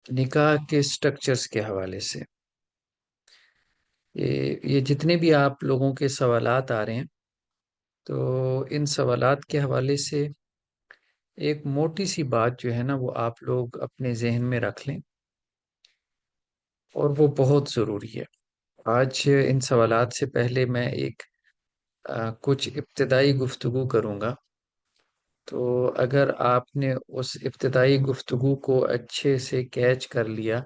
نکاح کے سٹرکچرز کے حوالے سے یہ جتنے بھی آپ لوگوں کے سوالات آ رہے ہیں، تو ان سوالات کے حوالے سے ایک موٹی سی بات جو ہے نا وہ آپ لوگ اپنے ذہن میں رکھ لیں، اور وہ بہت ضروری ہے۔ آج ان سوالات سے پہلے میں ایک کچھ ابتدائی گفتگو کروں گا، تو اگر آپ نے اس ابتدائی گفتگو کو اچھے سے کیچ کر لیا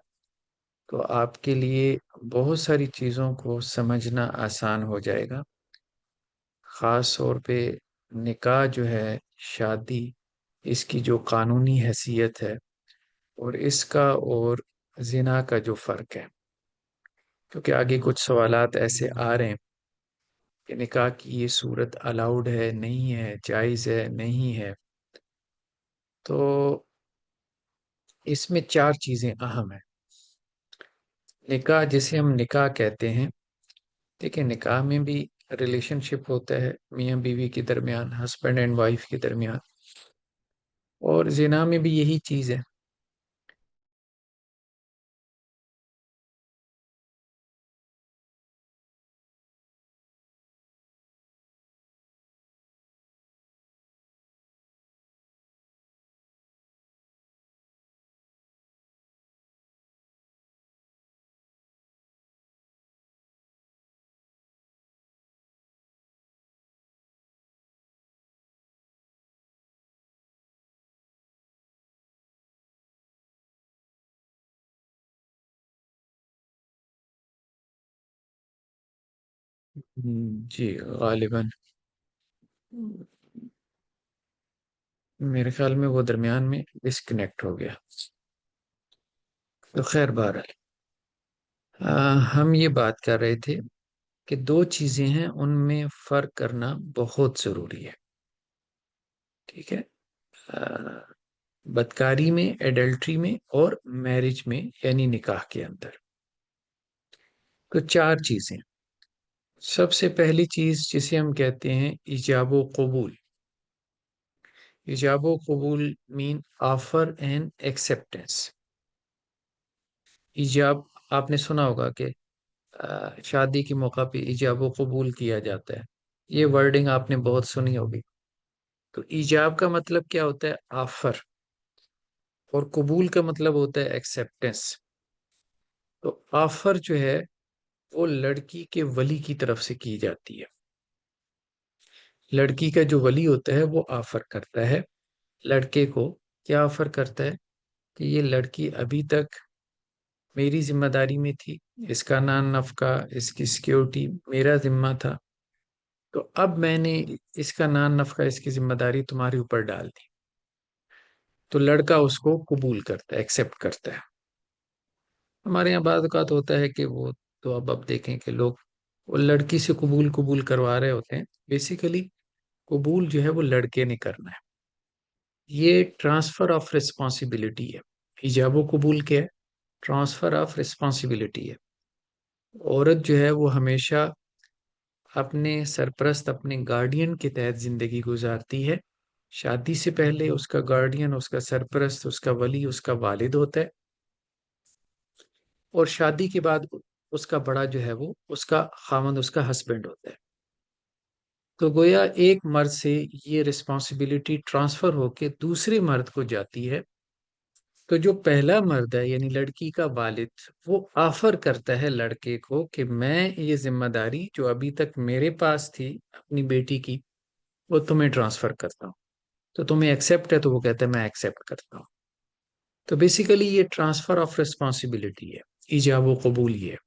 تو آپ کے لیے بہت ساری چیزوں کو سمجھنا آسان ہو جائے گا۔ خاص طور پہ نکاح جو ہے، شادی، اس کی جو قانونی حیثیت ہے، اور اس کا اور زنا کا جو فرق ہے، کیونکہ آگے کچھ سوالات ایسے آ رہے ہیں کہ نکاح کی یہ صورت الاؤڈ ہے، نہیں ہے، جائز ہے، نہیں ہے۔ تو اس میں چار چیزیں اہم ہیں۔ نکاح جسے ہم نکاح کہتے ہیں، دیکھیں نکاح میں بھی ریلیشن شپ ہوتا ہے میاں بیوی کے درمیان، ہسبینڈ اینڈ وائف کے درمیان، اور زنا میں بھی یہی چیز ہے۔ جی غالباً میرے خیال میں وہ درمیان میں ڈسکنیکٹ ہو گیا، تو خیر بہرحال ہم یہ بات کر رہے تھے کہ دو چیزیں ہیں، ان میں فرق کرنا بہت ضروری ہے، ٹھیک ہے؟ بدکاری میں، ایڈلٹری میں، اور میرج میں یعنی نکاح کے اندر۔ تو چار چیزیں۔ سب سے پہلی چیز جسے ہم کہتے ہیں ایجاب و قبول۔ ایجاب و قبول مین آفر اینڈ ایکسیپٹینس۔ ایجاب، آپ نے سنا ہوگا کہ شادی کے موقع پہ ایجاب و قبول کیا جاتا ہے، یہ ورڈنگ آپ نے بہت سنی ہوگی۔ تو ایجاب کا مطلب کیا ہوتا ہے؟ آفر، اور قبول کا مطلب ہوتا ہے ایکسیپٹینس۔ تو آفر جو ہے وہ لڑکی کے ولی کی طرف سے کی جاتی ہے۔ لڑکی کا جو ولی ہوتا ہے وہ آفر کرتا ہے لڑکے کو، کیا آفر کرتا ہے کہ یہ لڑکی ابھی تک میری ذمہ داری میں تھی، اس کا نان نفقہ، اس کی سیکیورٹی میرا ذمہ تھا، تو اب میں نے اس کا نان نفقہ، اس کی ذمہ داری تمہارے اوپر ڈال دی۔ تو لڑکا اس کو قبول کرتا ہے، ایکسیپٹ کرتا ہے۔ ہمارے یہاں بعض اوقات ہوتا ہے کہ وہ، تو اب دیکھیں کہ لوگ وہ لڑکی سے قبول کروا رہے ہوتے ہیں، بیسیکلی قبول جو ہے وہ لڑکے نے کرنا ہے۔ یہ ٹرانسفر آف رسپانسبلٹی ہے۔ ایجاب و قبول کیا ہے؟ ٹرانسفر آف رسپانسبلٹی ہے۔ عورت جو ہے وہ ہمیشہ اپنے سرپرست، اپنے گارڈین کے تحت زندگی گزارتی ہے۔ شادی سے پہلے اس کا گارڈین، اس کا سرپرست، اس کا ولی، اس کا والد ہوتا ہے، اور شادی کے بعد اس کا بڑا جو ہے وہ اس کا خاوند، اس کا ہسبینڈ ہوتا ہے۔ تو گویا ایک مرد سے یہ رسپانسبلٹی ٹرانسفر ہو کے دوسرے مرد کو جاتی ہے۔ تو جو پہلا مرد ہے یعنی لڑکی کا والد، وہ آفر کرتا ہے لڑکے کو کہ میں یہ ذمہ داری جو ابھی تک میرے پاس تھی اپنی بیٹی کی، وہ تمہیں ٹرانسفر کرتا ہوں۔ تو تمہیں ایکسیپٹ ہے؟ تو وہ کہتا ہے میں ایکسیپٹ کرتا ہوں۔ تو بیسیکلی یہ ٹرانسفر آف رسپانسبلٹی ہے، ایجاب و قبول یہ ہے۔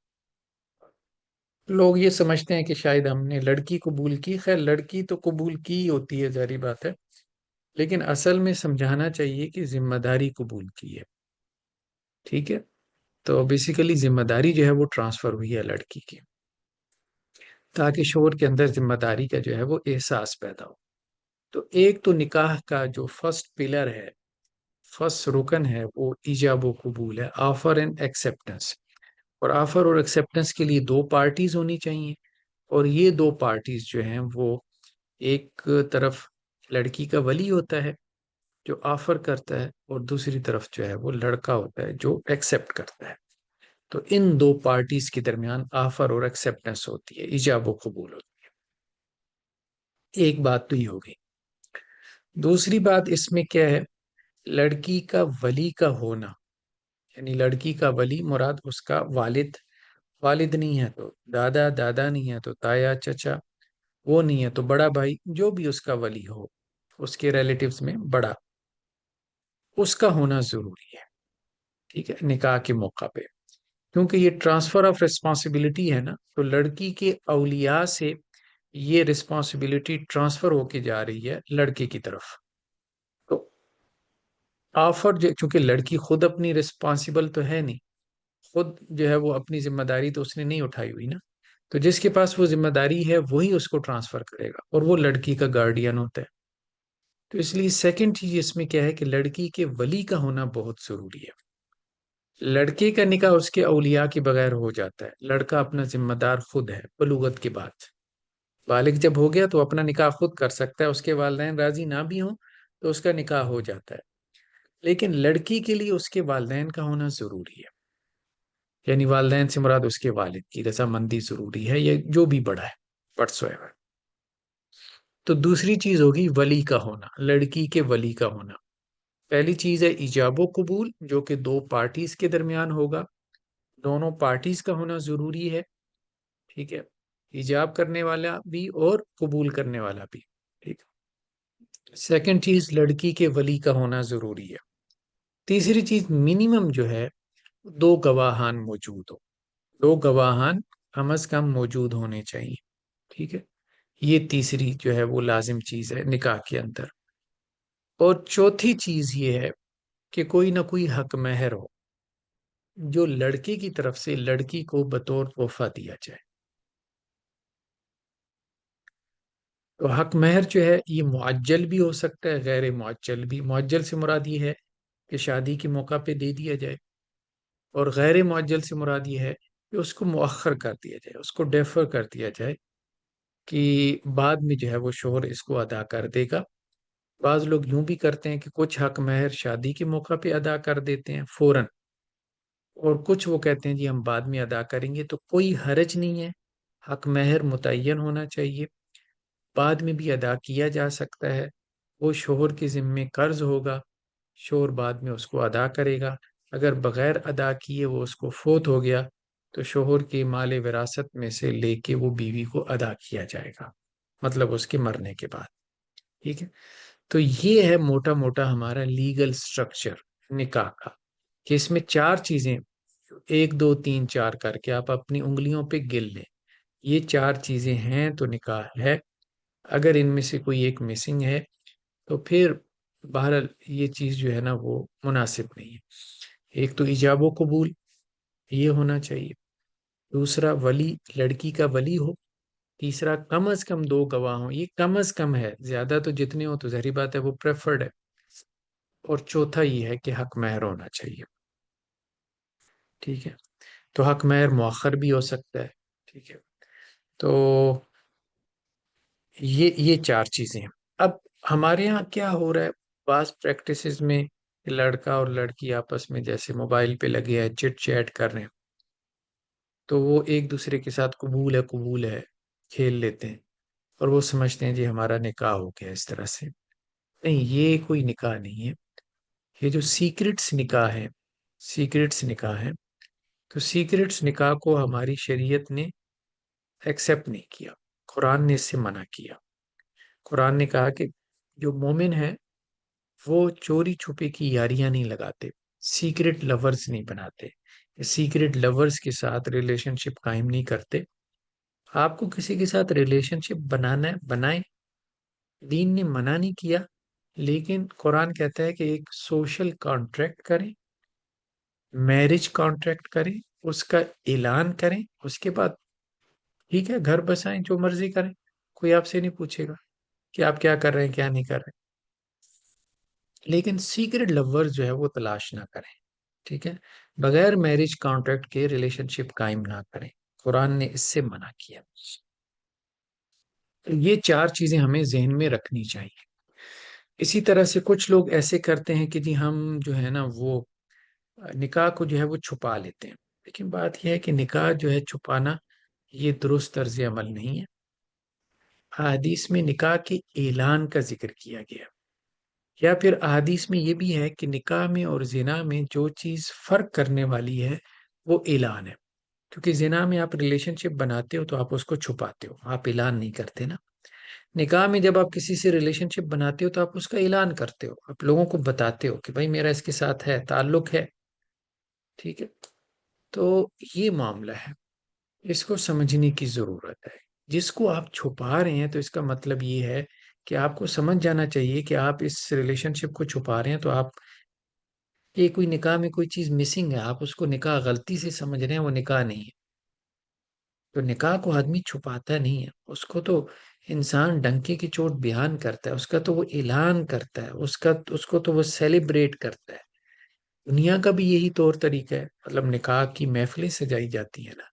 لوگ یہ سمجھتے ہیں کہ شاید ہم نے لڑکی قبول کی، خیر لڑکی تو قبول کی ہوتی ہے، ظاہری بات ہے، لیکن اصل میں سمجھانا چاہیے کہ ذمہ داری قبول کی ہے، ٹھیک ہے؟ تو بیسیکلی ذمہ داری جو ہے وہ ٹرانسفر ہوئی ہے لڑکی کی، تاکہ شوہر کے اندر ذمہ داری کا جو ہے وہ احساس پیدا ہو۔ تو ایک تو نکاح کا جو فرسٹ پلر ہے، فرسٹ رکن ہے، وہ ایجاب و قبول ہے، آفر اینڈ ایکسیپٹنس۔ اور آفر اور ایکسیپٹنس کے لیے دو پارٹیز ہونی چاہیے، اور یہ دو پارٹیز جو ہیں وہ ایک طرف لڑکی کا ولی ہوتا ہے، جو آفر کرتا ہے، اور دوسری طرف جو ہے وہ لڑکا ہوتا ہے جو ایکسیپٹ کرتا ہے. تو ان دو پارٹیز کے درمیان آفر اور ایکسیپٹنس ہوتی ہے، ایجاب و قبول ہوتی ہے. ایک بات تو یہ ہوگی. دوسری بات اس میں کیا ہے؟ لڑکی کا ولی کا ہونا. یعنی لڑکی کا ولی مراد اس کا والد. والد نہیں ہے تو دادا، دادا نہیں ہے تو تایا چچا، وہ نہیں ہے تو بڑا بھائی، جو بھی اس کا ولی ہو اس کے ریلیٹیوز میں بڑا، اس کا ہونا ضروری ہے. ٹھیک ہے، نکاح کے موقع پہ. کیونکہ یہ ٹرانسفر آف ریسپانسبلٹی ہے نا، تو لڑکی کے اولیاء سے یہ رسپانسبلٹی ٹرانسفر ہو کے جا رہی ہے لڑکے کی طرف. تو آفر چونکہ لڑکی خود اپنی رسپانسبل تو ہے نہیں، خود جو ہے وہ اپنی ذمہ داری تو اس نے نہیں اٹھائی ہوئی نا. تو جس کے پاس وہ ذمہ داری ہے وہی اس کو ٹرانسفر کرے گا، اور وہ لڑکی کا گارڈین ہوتا ہے. تو اس لیے سیکنڈ چیز اس میں کیا ہے کہ لڑکی کے ولی کا ہونا بہت ضروری ہے. لڑکے کا نکاح اس کے اولیاء کے بغیر ہو جاتا ہے. لڑکا اپنا ذمہ دار خود ہے بلوغت کے بعد. بالغ جب ہو گیا تو اپنا نکاح خود کر سکتا ہے، اس کے والدین راضی نہ بھی ہوں تو اس کا نکاح ہو جاتا ہے. لیکن لڑکی کے لیے اس کے والدین کا ہونا ضروری ہے. یعنی والدین سے مراد اس کے والد کی رضامندی ضروری ہے، یا جو بھی بڑا ہے وٹس ایور. تو دوسری چیز ہوگی ولی کا ہونا، لڑکی کے ولی کا ہونا. پہلی چیز ہے ایجاب و قبول، جو کہ دو پارٹیز کے درمیان ہوگا. دونوں پارٹیز کا ہونا ضروری ہے. ٹھیک ہے، ایجاب کرنے والا بھی اور قبول کرنے والا بھی. ٹھیک. سیکنڈ چیز لڑکی کے ولی کا ہونا ضروری ہے. تیسری چیز منیمم جو ہے دو گواہان موجود ہو. دو گواہان کم از کم موجود ہونے چاہیے. ٹھیک ہے، یہ تیسری جو ہے وہ لازم چیز ہے نکاح کے اندر. اور چوتھی چیز یہ ہے کہ کوئی نہ کوئی حق مہر ہو جو لڑکے کی طرف سے لڑکی کو بطور تحفہ دیا جائے. تو حق مہر جو ہے یہ معجل بھی ہو سکتا ہے، غیر معجل بھی. معجل سے مراد یہ ہے کہ شادی کے موقع پہ دے دیا جائے، اور غیر معجل سے مراد یہ ہے کہ اس کو مؤخر کر دیا جائے، اس کو ڈیفر کر دیا جائے کہ بعد میں جو ہے وہ شوہر اس کو ادا کر دے گا. بعض لوگ یوں بھی کرتے ہیں کہ کچھ حق مہر شادی کے موقع پہ ادا کر دیتے ہیں فوراً، اور کچھ وہ کہتے ہیں جی ہم بعد میں ادا کریں گے. تو کوئی حرج نہیں ہے، حق مہر متعین ہونا چاہیے، بعد میں بھی ادا کیا جا سکتا ہے. وہ شوہر کے ذمے قرض ہوگا، شوہر بعد میں اس کو ادا کرے گا. اگر بغیر ادا کیے وہ اس کو فوت ہو گیا تو شوہر کے مال وراثت میں سے لے کے وہ بیوی کو ادا کیا جائے گا، مطلب اس کے مرنے کے بعد. ٹھیک ہے، تو یہ ہے موٹا موٹا ہمارا لیگل سٹرکچر نکاح کا، کہ اس میں چار چیزیں، ایک دو تین چار کر کے آپ اپنی انگلیوں پہ گن لیں. یہ چار چیزیں ہیں تو نکاح ہے. اگر ان میں سے کوئی ایک مسنگ ہے تو پھر بہرحال یہ چیز جو ہے نا وہ مناسب نہیں ہے. ایک تو ایجاب و قبول یہ ہونا چاہیے. دوسرا ولی، لڑکی کا ولی ہو. تیسرا کم از کم دو گواہ ہوں. یہ کم از کم ہے، زیادہ تو جتنے ہو تو ظاہری بات ہے وہ پریفرڈ ہے. اور چوتھا یہ ہے کہ حق مہر ہونا چاہیے. ٹھیک ہے، تو حق مہر مؤخر بھی ہو سکتا ہے. ٹھیک ہے، تو یہ چار چیزیں ہیں. اب ہمارے ہاں کیا ہو رہا ہے بعض پریکٹسز میں، لڑکا اور لڑکی آپس میں جیسے موبائل پہ لگے ہیں چٹ چیٹ کر رہے ہیں، تو وہ ایک دوسرے کے ساتھ قبول ہے کھیل لیتے ہیں، اور وہ سمجھتے ہیں جی ہمارا نکاح ہو گیا اس طرح سے. نہیں، یہ کوئی نکاح نہیں ہے. یہ جو سیکرٹس نکاح ہے، سیکرٹس نکاح ہے، تو سیکرٹس نکاح کو ہماری شریعت نے ایکسیپٹ نہیں کیا. قرآن نے اس سے منع کیا. قرآن نے کہا کہ جو مومن ہے وہ چوری چھپے کی یاریاں نہیں لگاتے، سیکرٹ لورز نہیں بناتے، سیکرٹ لورز کے ساتھ ریلیشن شپ قائم نہیں کرتے. آپ کو کسی کے ساتھ ریلیشن شپ بنانا ہے بنائیں، دین نے منع نہیں کیا. لیکن قرآن کہتا ہے کہ ایک سوشل کانٹریکٹ کریں، میرج کانٹریکٹ کریں، اس کا اعلان کریں، اس کے بعد ٹھیک ہے گھر بسائیں، جو مرضی کریں، کوئی آپ سے نہیں پوچھے گا کہ آپ کیا کر رہے ہیں کیا نہیں کر رہے. لیکن سیکرٹ لور جو ہے وہ تلاش نہ کریں. ٹھیک ہے، بغیر میرج کانٹریکٹ کے ریلیشن شپ قائم نہ کریں، قرآن نے اس سے منع کیا. تو یہ چار چیزیں ہمیں ذہن میں رکھنی چاہیے. اسی طرح سے کچھ لوگ ایسے کرتے ہیں کہ جی ہم جو ہے نا وہ نکاح کو جو ہے وہ چھپا لیتے ہیں، لیکن بات یہ ہے کہ نکاح جو ہے چھپانا یہ درست طرز عمل نہیں ہے۔ احادیث میں نکاح کے اعلان کا ذکر کیا گیا، یا پھر احادیث میں یہ بھی ہے کہ نکاح میں اور زنا میں جو چیز فرق کرنے والی ہے وہ اعلان ہے، کیونکہ زنا میں آپ ریلیشن شپ بناتے ہو تو آپ اس کو چھپاتے ہو، آپ اعلان نہیں کرتے نا۔ نکاح میں جب آپ کسی سے ریلیشن شپ بناتے ہو تو آپ اس کا اعلان کرتے ہو، آپ لوگوں کو بتاتے ہو کہ بھائی میرا اس کے ساتھ ہے، تعلق ہے، ٹھیک ہے۔ تو یہ معاملہ ہے، اس کو سمجھنے کی ضرورت ہے۔ جس کو آپ چھپا رہے ہیں تو اس کا مطلب یہ ہے کہ آپ کو سمجھ جانا چاہیے کہ آپ اس ریلیشن شپ کو چھپا رہے ہیں، تو آپ یہ کوئی نکاح میں کوئی چیز مسنگ ہے، آپ اس کو نکاح غلطی سے سمجھ رہے ہیں، وہ نکاح نہیں ہے۔ تو نکاح کو آدمی چھپاتا نہیں ہے، اس کو تو انسان ڈنکے کی چوٹ بیان کرتا ہے، اس کا تو وہ اعلان کرتا ہے، اس کو تو وہ سیلیبریٹ کرتا ہے۔ دنیا کا بھی یہی طور طریقہ ہے، مطلب نکاح کی محفلیں سجائی جاتی ہیں نا،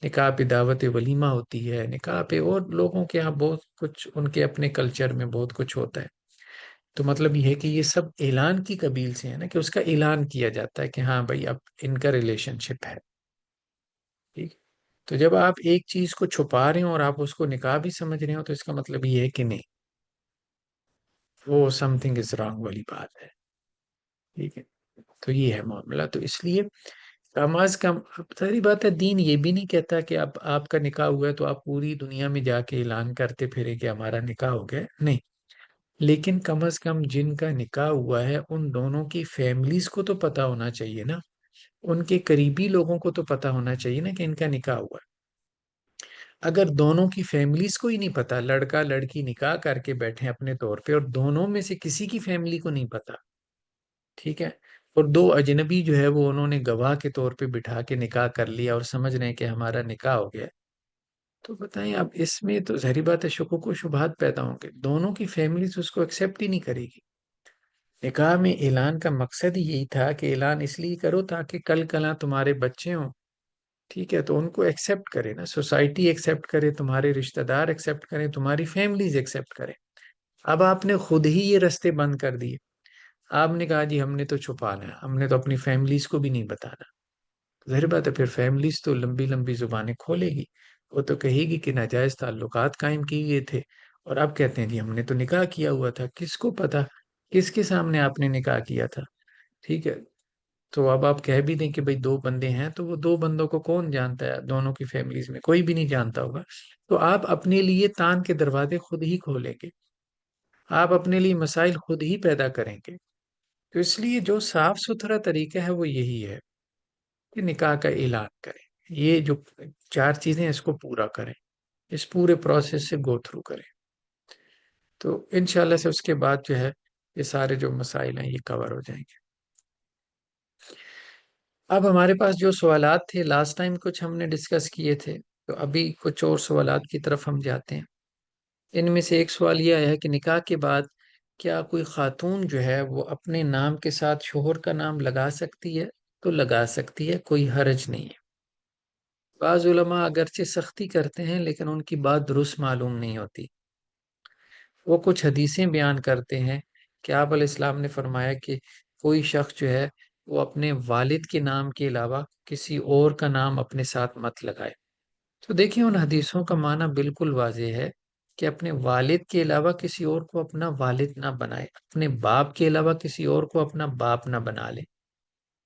نکاح پہ دعوت ولیمہ ہوتی ہے، نکاح پہ اور لوگوں کے یہاں بہت کچھ ان کے اپنے کلچر میں بہت کچھ ہوتا ہے۔ تو مطلب یہ ہے کہ یہ سب اعلان کی قبیل سے ہے نا، کہ اس کا اعلان کیا جاتا ہے کہ ہاں بھائی اب ان کا ریلیشن شپ ہے، ٹھیک۔ تو جب آپ ایک چیز کو چھپا رہے ہو اور آپ اس کو نکاح بھی سمجھ رہے ہو تو اس کا مطلب یہ ہے کہ نہیں، وہ سم تھنگ از رانگ والی بات ہے، ٹھیک ہے۔ تو یہ ہے معاملہ، تو اس لیے کم از کم ساری بات ہے، دین یہ بھی نہیں کہتا کہ اب آپ کا نکاح ہوا ہے تو آپ پوری دنیا میں جا کے اعلان کرتے پھرے کہ ہمارا نکاح ہو گیا، نہیں۔ لیکن کم از کم جن کا نکاح ہوا ہے ان دونوں کی فیملیز کو تو پتا ہونا چاہیے نا، ان کے قریبی لوگوں کو تو پتا ہونا چاہیے نا کہ ان کا نکاح ہوا ہے۔ اگر دونوں کی فیملیز کو ہی نہیں پتا، لڑکا لڑکی نکاح کر کے بیٹھے اپنے طور پہ اور دونوں میں سے کسی کی فیملی کو نہیں پتا، ٹھیک ہے، اور دو اجنبی جو ہے وہ انہوں نے گواہ کے طور پہ بٹھا کے نکاح کر لیا اور سمجھ رہے ہیں کہ ہمارا نکاح ہو گیا، تو بتائیں اب اس میں تو ظاہری بات ہے شکوک و شبہات پیدا ہوں گے، دونوں کی فیملیز اس کو ایکسیپٹ ہی نہیں کرے گی۔ نکاح میں اعلان کا مقصد ہی یہی تھا کہ اعلان اس لیے کرو تاکہ کل کلاں تمہارے بچے ہوں، ٹھیک ہے، تو ان کو ایکسیپٹ کرے نا، سوسائٹی ایکسیپٹ کرے، تمہارے رشتہ دار ایکسیپٹ کریں، تمہاری فیملیز ایکسیپٹ کریں۔ اب آپ نے خود ہی یہ رستے بند کر دیے، آپ نے کہا جی ہم نے تو چھپانا ہے، ہم نے تو اپنی فیملیز کو بھی نہیں بتانا، ظاہر بات ہے پھر فیملیز تو لمبی لمبی زبانیں کھولے گی، وہ تو کہے گی کہ ناجائز تعلقات قائم کیے گئے تھے، اور آپ کہتے ہیں جی ہم نے تو نکاح کیا ہوا تھا، کس کو پتا کس کے سامنے آپ نے نکاح کیا تھا، ٹھیک ہے۔ تو اب آپ کہہ بھی دیں کہ بھئی دو بندے ہیں، تو وہ دو بندوں کو کون جانتا ہے، دونوں کی فیملیز میں کوئی بھی نہیں جانتا ہوگا، تو آپ اپنے لیے تان کے دروازے خود ہی کھولیں گے، آپ اپنے لیے مسائل خود ہی پیدا کریں گے۔ تو اس لیے جو صاف ستھرا طریقہ ہے وہ یہی ہے کہ نکاح کا اعلان کریں، یہ جو چار چیزیں اس کو پورا کریں، اس پورے پروسیس سے گو تھرو کریں، تو انشاءاللہ سے اس کے بعد جو ہے یہ سارے جو مسائل ہیں یہ کور ہو جائیں گے۔ اب ہمارے پاس جو سوالات تھے لاسٹ ٹائم کچھ ہم نے ڈسکس کیے تھے، تو ابھی کچھ اور سوالات کی طرف ہم جاتے ہیں۔ ان میں سے ایک سوال یہ ہے کہ نکاح کے بعد کیا کوئی خاتون جو ہے وہ اپنے نام کے ساتھ شوہر کا نام لگا سکتی ہے؟ تو لگا سکتی ہے، کوئی حرج نہیں ہے۔ بعض علماء اگرچہ سختی کرتے ہیں لیکن ان کی بات درست معلوم نہیں ہوتی۔ وہ کچھ حدیثیں بیان کرتے ہیں کہ آپ علیہ السلام نے فرمایا کہ کوئی شخص جو ہے وہ اپنے والد کے نام کے علاوہ کسی اور کا نام اپنے ساتھ مت لگائے۔ تو دیکھیں ان حدیثوں کا معنی بالکل واضح ہے کہ اپنے والد کے علاوہ کسی اور کو اپنا والد نہ بنائے، اپنے باپ کے علاوہ کسی اور کو اپنا باپ نہ بنا لے،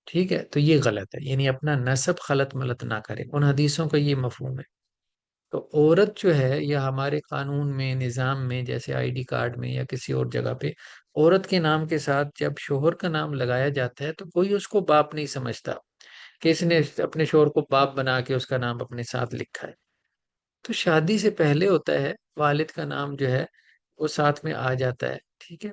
ٹھیک ہے، تو یہ غلط ہے، یعنی اپنا نسب خلط ملط نہ کرے، ان حدیثوں کا یہ مفہوم ہے۔ تو عورت جو ہے یا ہمارے قانون میں نظام میں جیسے آئی ڈی کارڈ میں یا کسی اور جگہ پہ عورت کے نام کے ساتھ جب شوہر کا نام لگایا جاتا ہے تو کوئی اس کو باپ نہیں سمجھتا کہ اس نے اپنے شوہر کو باپ بنا کے اس کا نام اپنے ساتھ لکھا ہے۔ تو شادی سے پہلے ہوتا ہے والد کا نام جو ہے وہ ساتھ میں آ جاتا ہے، ٹھیک ہے،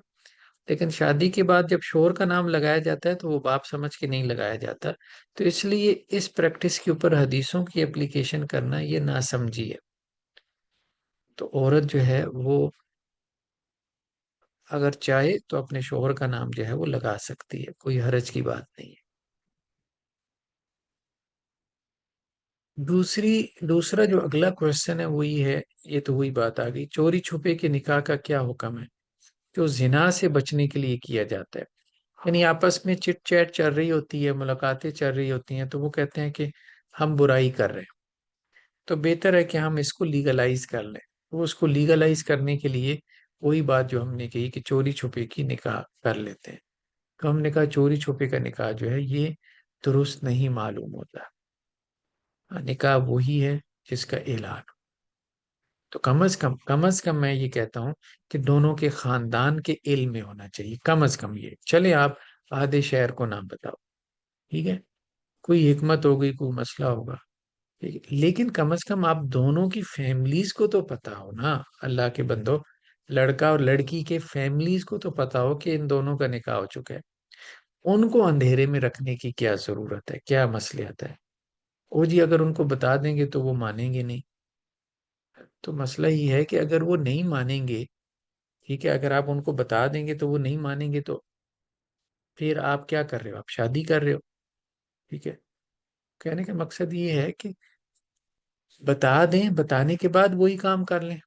لیکن شادی کے بعد جب شوہر کا نام لگایا جاتا ہے تو وہ باپ سمجھ کے نہیں لگایا جاتا، تو اس لیے اس پریکٹس کے اوپر حدیثوں کی اپلیکیشن کرنا یہ ناسمجھی ہے۔ تو عورت جو ہے وہ اگر چاہے تو اپنے شوہر کا نام جو ہے وہ لگا سکتی ہے، کوئی حرج کی بات نہیں ہے۔ دوسرا جو اگلا کوشچن ہے وہ یہ ہے، یہ تو وہی بات آ گئی، چوری چھپے کے نکاح کا کیا حکم ہے؟ جو زنا سے بچنے کے لیے کیا جاتا ہے. یعنی آپس میں چٹ چیٹ چل رہی ہوتی ہے، ملاقاتیں چل رہی ہوتی ہیں، تو وہ کہتے ہیں کہ ہم برائی کر رہے ہیں، تو بہتر ہے کہ ہم اس کو لیگلائز کر لیں. وہ اس کو لیگلائز کرنے کے لیے وہی بات جو ہم نے کہی کہ چوری چھپے کی نکاح کر لیتے ہیں. تو ہم نے کہا چوری چھپے کا نکاح جو ہے یہ درست نہیں معلوم ہوتا. نکاح وہی ہے جس کا اعلان. تو کم از کم میں یہ کہتا ہوں کہ دونوں کے خاندان کے علم میں ہونا چاہیے. کم از کم یہ چلے آپ آدھے شہر کو نہ بتاؤ، ٹھیک ہے، کوئی حکمت ہوگی، کوئی مسئلہ ہوگا، ٹھیک ہے، لیکن کم از کم آپ دونوں کی فیملیز کو تو پتا ہو نا. اللہ کے بندو، لڑکا اور لڑکی کے فیملیز کو تو پتا ہو کہ ان دونوں کا نکاح ہو چکا ہے. ان کو اندھیرے میں رکھنے کی کیا ضرورت ہے، کیا مصلحت ہے؟ وہ جی اگر ان کو بتا دیں گے تو وہ مانیں گے نہیں. تو مسئلہ یہ ہے کہ اگر وہ نہیں مانیں گے، ٹھیک ہے، اگر آپ ان کو بتا دیں گے تو وہ نہیں مانیں گے، تو پھر آپ کیا کر رہے ہو؟ آپ شادی کر رہے ہو. ٹھیک ہے، کہنے کا مقصد یہ ہے کہ بتا دیں، بتانے کے بعد وہی کام کر لیں،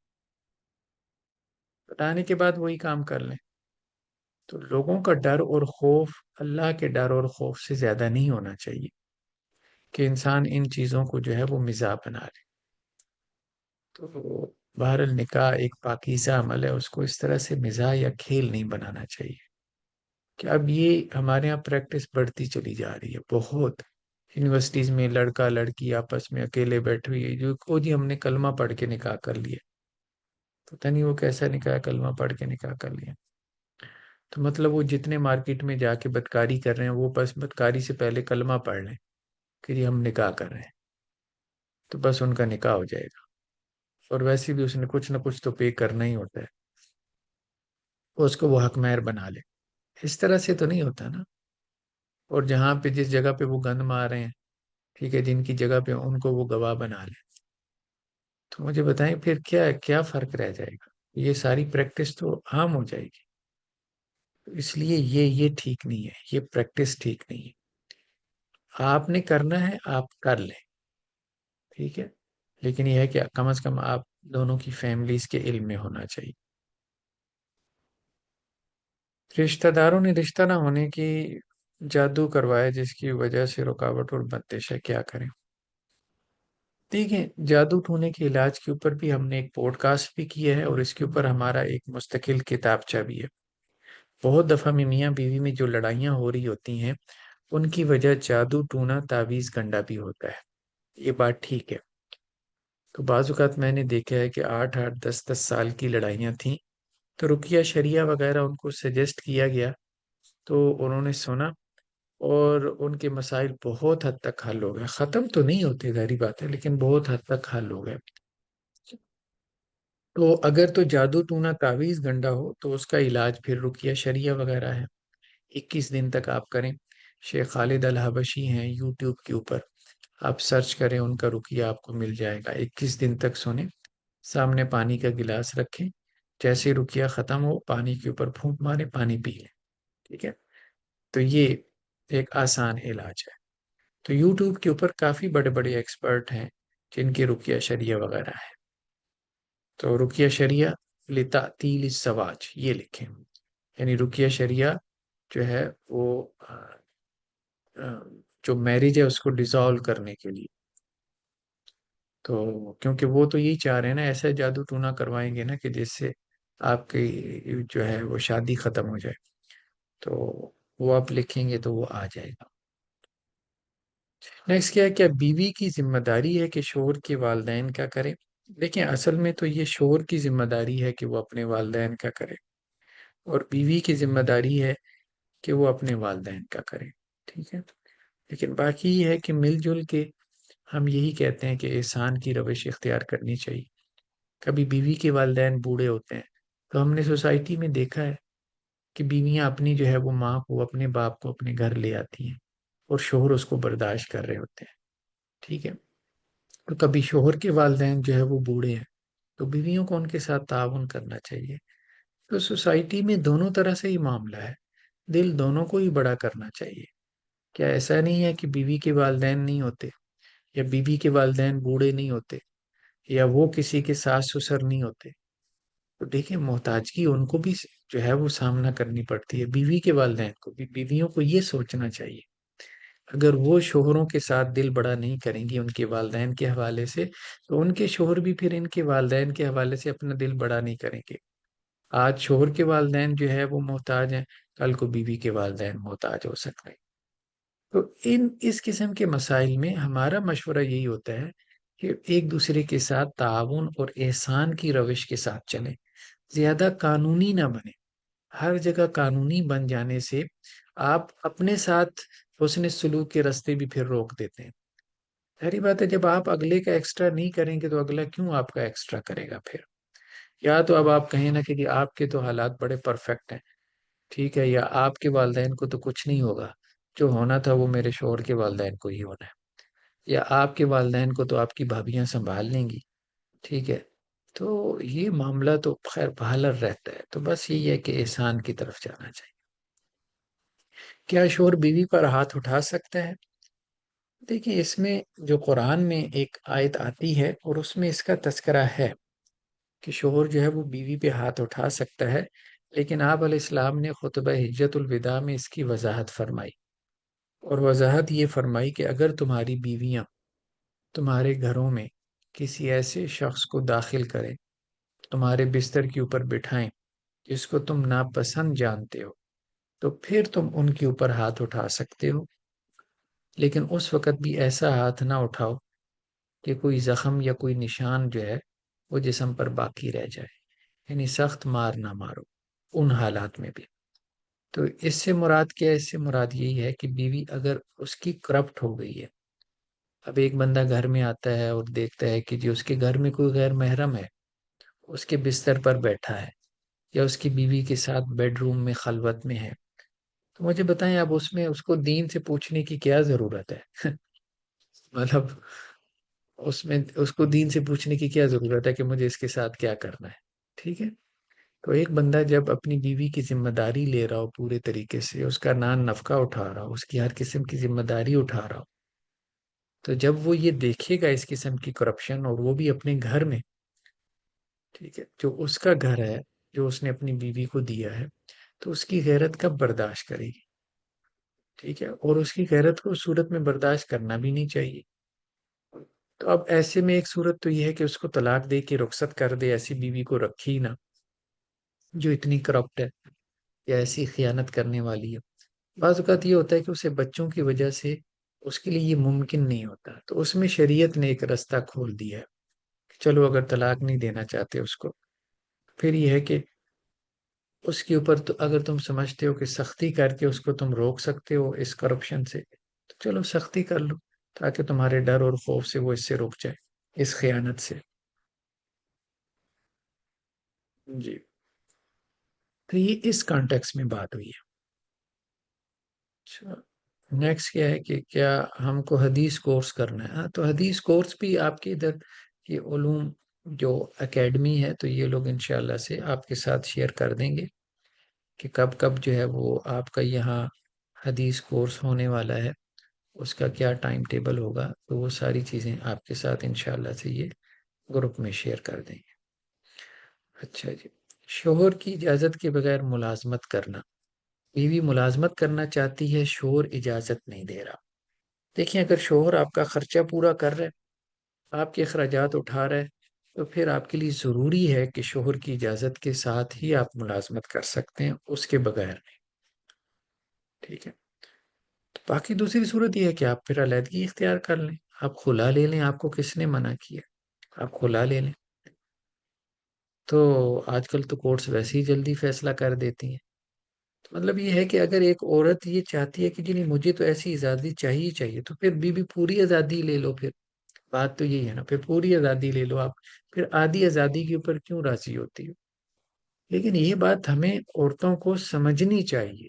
بتانے کے بعد وہی کام کر لیں. تو لوگوں کا ڈر اور خوف اللہ کے ڈر اور خوف سے زیادہ نہیں ہونا چاہیے کہ انسان ان چیزوں کو جو ہے وہ مزاح بنا لے. تو بہرحال نکاح ایک پاکیزہ عمل ہے، اس کو اس طرح سے مزاح یا کھیل نہیں بنانا چاہیے. کہ اب یہ ہمارے یہاں پریکٹس بڑھتی چلی جا رہی ہے بہت. یونیورسٹیز میں لڑکا لڑکی آپس میں اکیلے بیٹھے ہوئے جو کو جی ہم نے کلمہ پڑھ کے نکاح کر لیا. پتہ نہیں وہ کیسا نکاح، کلمہ پڑھ کے نکاح کر لیا. تو مطلب وہ جتنے مارکیٹ میں جا کے بدکاری کر رہے ہیں وہ بس بدکاری سے پہلے کلمہ پڑھ لیں کہ جی ہم نکاح کر رہے ہیں، تو بس ان کا نکاح ہو جائے گا. اور ویسے بھی اس نے کچھ نہ کچھ تو پے کرنا ہی ہوتا ہے، اس کو وہ حق مہر بنا لے. اس طرح سے تو نہیں ہوتا نا. اور جہاں پہ جس جگہ پہ وہ گند مار رہے ہیں، ٹھیک ہے، جن کی جگہ پہ ان کو وہ گواہ بنا لے، تو مجھے بتائیں پھر کیا کیا فرق رہ جائے گا؟ یہ ساری پریکٹس تو عام ہو جائے گی. اس لیے یہ ٹھیک نہیں ہے، یہ پریکٹس ٹھیک نہیں ہے. آپ نے کرنا ہے آپ کر لیں، ٹھیک ہے، لیکن یہ ہے کہ کم از کم آپ دونوں کی فیملیز کے علم میں ہونا چاہیے. رشتہ داروں نے رشتہ نہ ہونے کی جادو کروایا جس کی وجہ سے رکاوٹ اور بندش ہے، کیا کریں؟ دیکھیں، جادو ٹونے کے علاج کے اوپر بھی ہم نے ایک پوڈ کاسٹ بھی کیا ہے اور اس کے اوپر ہمارا ایک مستقل کتابچہ بھی ہے. بہت دفعہ میں میاں بیوی میں جو لڑائیاں ہو رہی ہوتی ہیں ان کی وجہ جادو ٹونا تعویذ گنڈا بھی ہوتا ہے. یہ بات ٹھیک ہے. تو بعض اوقات میں نے دیکھا ہے کہ 8 8 10 10 سال کی لڑائیاں تھیں، تو رقیہ شریعہ وغیرہ ان کو سجیسٹ کیا گیا، تو انہوں نے سنا اور ان کے مسائل بہت حد تک حل ہو گئے. ختم تو نہیں ہوتے ظاہری بات ہے، لیکن بہت حد تک حل ہو گئے. تو اگر تو جادو ٹونا تعویذ گنڈا ہو تو اس کا علاج پھر رقیہ شریعہ وغیرہ ہے. 21 دن تک آپ کریں. شیخ خالد الحبشی ہیں یوٹیوب کے اوپر، آپ سرچ کریں، ان کا رقیہ آپ کو مل جائے گا. 21 دن تک سنیں، سامنے پانی کا گلاس رکھیں، جیسے رقیہ ختم ہو پانی کے اوپر پھونک مارے، پانی پی لیں. ٹھیک ہے، تو یہ ایک آسان علاج ہے. تو یوٹیوب کے اوپر کافی بڑے بڑے ایکسپرٹ ہیں جن کے رقیہ شریعہ وغیرہ ہے. تو رقیہ شریعہ لتعطیل الزواج یہ لکھیں، یعنی رقیہ شریعہ جو ہے وہ جو میرج ہے اس کو ڈیزالو کرنے کے لیے. تو کیونکہ وہ تو یہی چاہ رہے ہیں نا، ایسا جادو ٹونا کروائیں گے نا کہ جس سے آپ کی جو ہے وہ شادی ختم ہو جائے. تو وہ آپ لکھیں گے تو وہ آ جائے گا. نیکسٹ کیا ہے، کیا بیوی کی ذمہ داری ہے کہ شوہر کے والدین کیا کریں؟ دیکھیں، اصل میں تو یہ شوہر کی ذمہ داری ہے کہ وہ اپنے والدین کا کرے، اور بیوی کی ذمہ داری ہے کہ وہ اپنے والدین کا کرے. ٹھیک ہے، لیکن باقی یہ ہے کہ مل جل کے ہم یہی کہتے ہیں کہ احسان کی روش اختیار کرنی چاہیے. کبھی بیوی کے والدین بوڑھے ہوتے ہیں تو ہم نے سوسائٹی میں دیکھا ہے کہ بیویاں اپنی جو ہے وہ ماں کو، اپنے باپ کو اپنے گھر لے آتی ہیں اور شوہر اس کو برداشت کر رہے ہوتے ہیں. ٹھیک ہے، تو کبھی شوہر کے والدین جو ہے وہ بوڑھے ہیں تو بیویوں کو ان کے ساتھ تعاون کرنا چاہیے. تو سوسائٹی میں دونوں طرح سے ہی معاملہ ہے، دل دونوں کو ہی بڑا کرنا چاہیے. کیا ایسا نہیں ہے کہ بیوی کے والدین نہیں ہوتے، یا بیوی کے والدین بوڑھے نہیں ہوتے، یا وہ کسی کے ساس سسر نہیں ہوتے؟ تو دیکھیں محتاجگی ان کو بھی جو ہے وہ سامنا کرنی پڑتی ہے، بیوی کے والدین کو بھی، بیویوں کو یہ سوچنا چاہیے اگر وہ شوہروں کے ساتھ دل بڑا نہیں کریں گی ان کے والدین کے حوالے سے، تو ان کے شوہر بھی پھر ان کے والدین کے حوالے سے اپنا دل بڑا نہیں کریں گے۔ آج شوہر کے والدین جو ہے وہ محتاج ہیں، کل کو بیوی کے والدین محتاج ہو سکتے ہیں۔ تو اس قسم کے مسائل میں ہمارا مشورہ یہی ہوتا ہے کہ ایک دوسرے کے ساتھ تعاون اور احسان کی روش کے ساتھ چلیں، زیادہ قانونی نہ بنے۔ ہر جگہ قانونی بن جانے سے آپ اپنے ساتھ حسن سلوک کے راستے بھی پھر روک دیتے ہیں۔ ظاہری بات ہے جب آپ اگلے کا ایکسٹرا نہیں کریں گے تو اگلا کیوں آپ کا ایکسٹرا کرے گا پھر؟ یا تو اب آپ کہیں نا کہ آپ کے تو حالات بڑے پرفیکٹ ہیں، ٹھیک ہے، یا آپ کے والدین کو تو کچھ نہیں ہوگا، جو ہونا تھا وہ میرے شوہر کے والدین کو ہی ہونا ہے، یا آپ کے والدین کو تو آپ کی بھابیاں سنبھال لیں گی، ٹھیک ہے۔ تو یہ معاملہ تو خیر بہالر رہتا ہے، تو بس یہی ہے کہ احسان کی طرف جانا چاہیے۔ کیا شوہر بیوی پر ہاتھ اٹھا سکتا ہے؟ دیکھیں اس میں جو قرآن میں ایک آیت آتی ہے اور اس میں اس کا تذکرہ ہے کہ شوہر جو ہے وہ بیوی پہ ہاتھ اٹھا سکتا ہے، لیکن آپ علیہ السلام نے خطبہ حجت الوداع میں اس کی وضاحت فرمائی، اور وضاحت یہ فرمائی کہ اگر تمہاری بیویاں تمہارے گھروں میں کسی ایسے شخص کو داخل کریں، تمہارے بستر کے اوپر بٹھائیں جس کو تم ناپسند جانتے ہو، تو پھر تم ان کے اوپر ہاتھ اٹھا سکتے ہو، لیکن اس وقت بھی ایسا ہاتھ نہ اٹھاؤ کہ کوئی زخم یا کوئی نشان جو ہے وہ جسم پر باقی رہ جائے، یعنی سخت مار نہ مارو ان حالات میں بھی۔ تو اس سے مراد کیا ہے؟ اس سے مراد یہی ہے کہ بیوی اگر اس کی کرپٹ ہو گئی ہے، اب ایک بندہ گھر میں آتا ہے اور دیکھتا ہے کہ جی اس کے گھر میں کوئی غیر محرم ہے، اس کے بستر پر بیٹھا ہے یا اس کی بیوی کے ساتھ بیڈ روم میں خلوت میں ہے، تو مجھے بتائیں اب اس میں اس کو دین سے پوچھنے کی کیا ضرورت ہے؟ مطلب اس میں اس کو دین سے پوچھنے کی کیا ضرورت ہے کہ مجھے اس کے ساتھ کیا کرنا ہے؟ ٹھیک ہے، تو ایک بندہ جب اپنی بیوی کی ذمہ داری لے رہا ہو پورے طریقے سے، اس کا نان نفقہ اٹھا رہا ہو، اس کی ہر قسم کی ذمہ داری اٹھا رہا ہو، تو جب وہ یہ دیکھے گا اس قسم کی کرپشن، اور وہ بھی اپنے گھر میں، ٹھیک ہے، جو اس کا گھر ہے، جو اس نے اپنی بیوی کو دیا ہے، تو اس کی غیرت کب برداشت کرے گی؟ ٹھیک ہے، اور اس کی غیرت کو اس صورت میں برداشت کرنا بھی نہیں چاہیے۔ تو اب ایسے میں ایک صورت تو یہ ہے کہ اس کو طلاق دے کے رخصت کر دے، ایسی بیوی کو رکھی ہی نہ جو اتنی کرپٹ ہے یا ایسی خیانت کرنے والی ہے۔ بعض اوقات یہ ہوتا ہے کہ اسے بچوں کی وجہ سے اس کے لیے یہ ممکن نہیں ہوتا، تو اس میں شریعت نے ایک راستہ کھول دیا ہے کہ چلو اگر طلاق نہیں دینا چاہتے اس کو، پھر یہ ہے کہ اس کے اوپر تو اگر تم سمجھتے ہو کہ سختی کر کے اس کو تم روک سکتے ہو اس کرپشن سے، تو چلو سختی کر لو تاکہ تمہارے ڈر اور خوف سے وہ اس سے رک جائے، اس خیانت سے۔ جی، تو یہ اس کانٹیکس میں بات ہوئی ہے۔ اچھا، نیکسٹ کیا ہے کہ کیا ہم کو حدیث کورس کرنا ہے؟ ہاں، تو حدیث کورس بھی آپ کے ادھر یہ علوم جو اکیڈمی ہے تو یہ لوگ انشاءاللہ سے آپ کے ساتھ شیئر کر دیں گے کہ کب کب جو ہے وہ آپ کا یہاں حدیث کورس ہونے والا ہے، اس کا کیا ٹائم ٹیبل ہوگا، تو وہ ساری چیزیں آپ کے ساتھ انشاءاللہ سے یہ گروپ میں شیئر کر دیں گے۔ اچھا جی، شوہر کی اجازت کے بغیر ملازمت کرنا۔ بیوی ملازمت کرنا چاہتی ہے، شوہر اجازت نہیں دے رہا۔ دیکھیں اگر شوہر آپ کا خرچہ پورا کر رہا ہے، آپ کے اخراجات اٹھا رہا ہے، تو پھر آپ کے لیے ضروری ہے کہ شوہر کی اجازت کے ساتھ ہی آپ ملازمت کر سکتے ہیں، اس کے بغیر نہیں، ٹھیک ہے۔ تو باقی دوسری صورت یہ ہے کہ آپ پھر علیحدگی اختیار کر لیں، آپ خلا لے لیں، آپ کو کس نے منع کیا؟ آپ خلا لے لیں۔ تو آج کل تو کورٹس ویسے ہی جلدی فیصلہ کر دیتی ہیں۔ مطلب یہ ہے کہ اگر ایک عورت یہ چاہتی ہے کہ جی نہیں مجھے تو ایسی آزادی چاہیے ہی چاہیے، تو پھر بھی پوری آزادی لے لو پھر۔ بات تو یہی ہے نا، پھر پوری آزادی لے لو آپ، پھر آدھی آزادی کے اوپر کیوں راضی ہوتی ہو؟ لیکن یہ بات ہمیں عورتوں کو سمجھنی چاہیے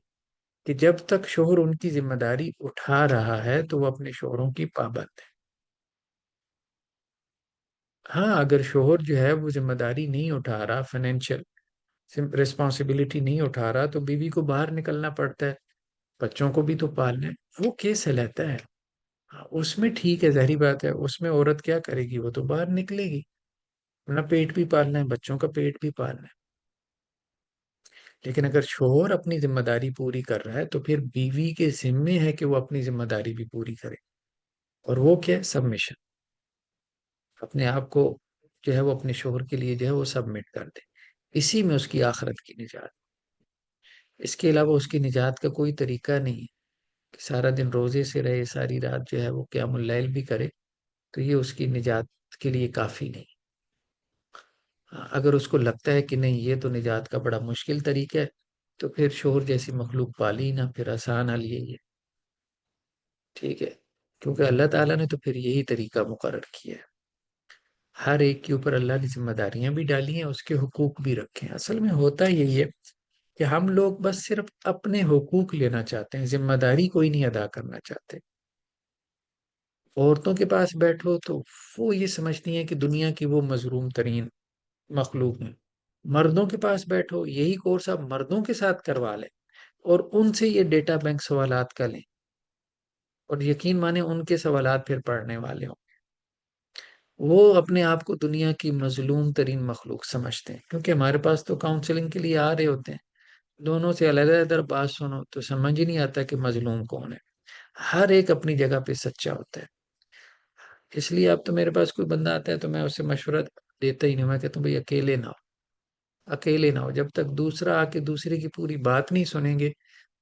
کہ جب تک شوہر ان کی ذمہ داری اٹھا رہا ہے تو وہ اپنے شوہروں کی پابند ہے۔ ہاں اگر شوہر جو ہے وہ ذمہ داری نہیں اٹھا رہا، فائنینشیل رسپانسبلٹی نہیں اٹھا رہا، تو بیوی کو باہر نکلنا پڑتا ہے، بچوں کو بھی تو پالنا ہے، وہ کیس رہتا ہے۔ ہاں، اس میں ٹھیک ہے، ظاہری بات ہے، اس میں عورت کیا کرے گی؟ وہ تو باہر نکلے گی، اپنا پیٹ بھی پالنا ہے، بچوں کا پیٹ بھی پالنا ہے۔ لیکن اگر شوہر اپنی ذمہ داری پوری کر رہا ہے تو پھر بیوی کے ذمے ہے کہ وہ اپنی ذمہ داری بھی پوری کرے، اور وہ کیا ہے؟ سبمیشن، اپنے آپ کو جو ہے وہ اپنے شوہر کے لیے جو ہے وہ سبمٹ کر دے، اسی میں اس کی آخرت کی نجات۔ اس کے علاوہ اس کی نجات کا کوئی طریقہ نہیں ہے کہ سارا دن روزے سے رہے، ساری رات جو ہے وہ قیام اللیل بھی کرے، تو یہ اس کی نجات کے لیے کافی نہیں۔ اگر اس کو لگتا ہے کہ نہیں یہ تو نجات کا بڑا مشکل طریقہ ہے، تو پھر شوہر جیسی مخلوق پالی نہ، پھر آسان حل یہی ہے، ٹھیک ہے؟ کیونکہ اللہ تعالیٰ نے تو پھر یہی طریقہ مقرر کیا ہے، ہر ایک کے اوپر اللہ نے ذمہ داریاں بھی ڈالی ہیں، اس کے حقوق بھی رکھے ہیں۔ اصل میں ہوتا یہی ہے کہ ہم لوگ بس صرف اپنے حقوق لینا چاہتے ہیں، ذمہ داری کوئی نہیں ادا کرنا چاہتے۔ عورتوں کے پاس بیٹھو تو وہ یہ سمجھتی ہیں کہ دنیا کی وہ مظلوم ترین مخلوق ہیں، مردوں کے پاس بیٹھو یہی کورس آپ مردوں کے ساتھ کروا لیں اور ان سے یہ ڈیٹا بینک سوالات کا لیں، اور یقین مانیں ان کے سوالات پھر پڑھنے والے ہوں، وہ اپنے آپ کو دنیا کی مظلوم ترین مخلوق سمجھتے ہیں، کیونکہ ہمارے پاس تو کاؤنسلنگ کے لیے آ رہے ہوتے ہیں، دونوں سے علیحدہ علیحدہ بات سنو تو سمجھ ہی نہیں آتا کہ مظلوم کون ہے۔ ہر ایک اپنی جگہ پہ سچا ہوتا ہے، اس لیے اب تو میرے پاس کوئی بندہ آتا ہے تو میں اسے مشورہ دیتا ہی نہیں، میں کہتا ہوں بھائی اکیلے نہ ہو، اکیلے نہ ہو، جب تک دوسرا آ کے دوسرے کی پوری بات نہیں سنیں گے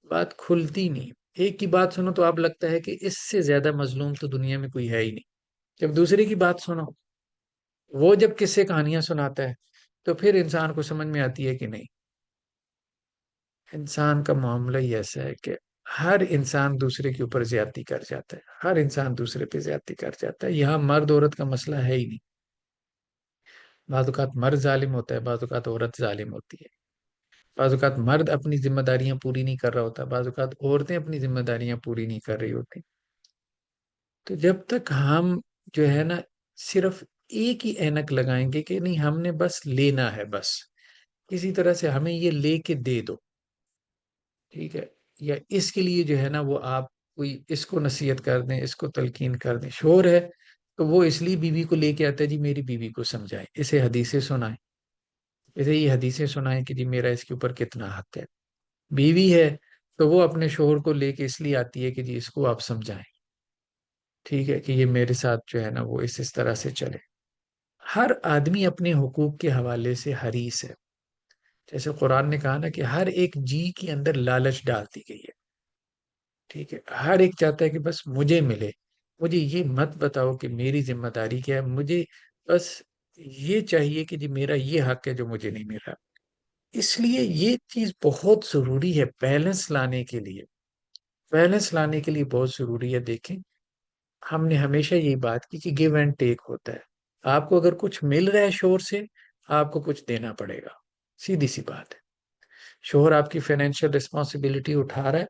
بات کھلتی نہیں۔ ایک کی بات سنو تو اب لگتا ہے کہ اس سے زیادہ مظلوم تو دنیا میں کوئی ہے ہی نہیں، جب دوسرے کی بات سنو، وہ جب قصے کہانیاں سناتا ہے تو پھر انسان کو سمجھ میں آتی ہے کہ نہیں، انسان کا معاملہ ہی ایسا ہے کہ ہر انسان دوسرے کے اوپر زیادتی کر جاتا ہے، ہر انسان دوسرے پہ زیادتی کر جاتا ہے، یہاں مرد عورت کا مسئلہ ہے ہی نہیں۔ بعض اوقات مرد ظالم ہوتا ہے، بعض اوقات عورت ظالم ہوتی ہے، بعض اوقات مرد اپنی ذمہ داریاں پوری نہیں کر رہا ہوتا، بعض اوقات عورتیں اپنی ذمہ داریاں پوری نہیں کر رہی ہوتی۔ تو جب تک ہم جو ہے نا صرف ایک ہی اینک لگائیں گے کہ نہیں ہم نے بس لینا ہے، بس کسی طرح سے ہمیں یہ لے کے دے دو، ٹھیک ہے، یا اس کے لیے جو ہے نا وہ آپ کوئی اس کو نصیحت کر دیں، اس کو تلقین کر دیں، شور ہے تو وہ اس لیے بیوی کو لے کے آتا ہے جی میری بیوی کو سمجھائیں، اسے حدیثیں سنائیں، اسے یہ حدیثیں سنائیں کہ جی میرا اس کے اوپر کتنا حق ہے۔ بیوی ہے تو وہ اپنے شوہر کو لے کے اس لیے آتی ہے کہ جی اس کو آپ سمجھائیں، ٹھیک ہے، کہ یہ میرے ساتھ جو ہے نا وہ اس طرح سے چلے۔ ہر آدمی اپنے حقوق کے حوالے سے حریص ہے، جیسے قرآن نے کہا نا کہ ہر ایک جی کے اندر لالچ ڈال دی گئی ہے، ٹھیک ہے، ہر ایک چاہتا ہے کہ بس مجھے ملے، مجھے یہ مت بتاؤ کہ میری ذمہ داری کیا ہے، مجھے بس یہ چاہیے کہ جی میرا یہ حق ہے جو مجھے نہیں مل رہا۔ اس لیے یہ چیز بہت ضروری ہے، بیلنس لانے کے لیے، بیلنس لانے کے لیے بہت ضروری ہے۔ دیکھیں ہم نے ہمیشہ یہی بات کی کہ گیو اینڈ ٹیک ہوتا ہے، آپ کو اگر کچھ مل رہا ہے شوہر سے، آپ کو کچھ دینا پڑے گا، سیدھی سی بات ہے۔ شوہر آپ کی فائنینشیل رسپانسبلٹی اٹھا رہا ہے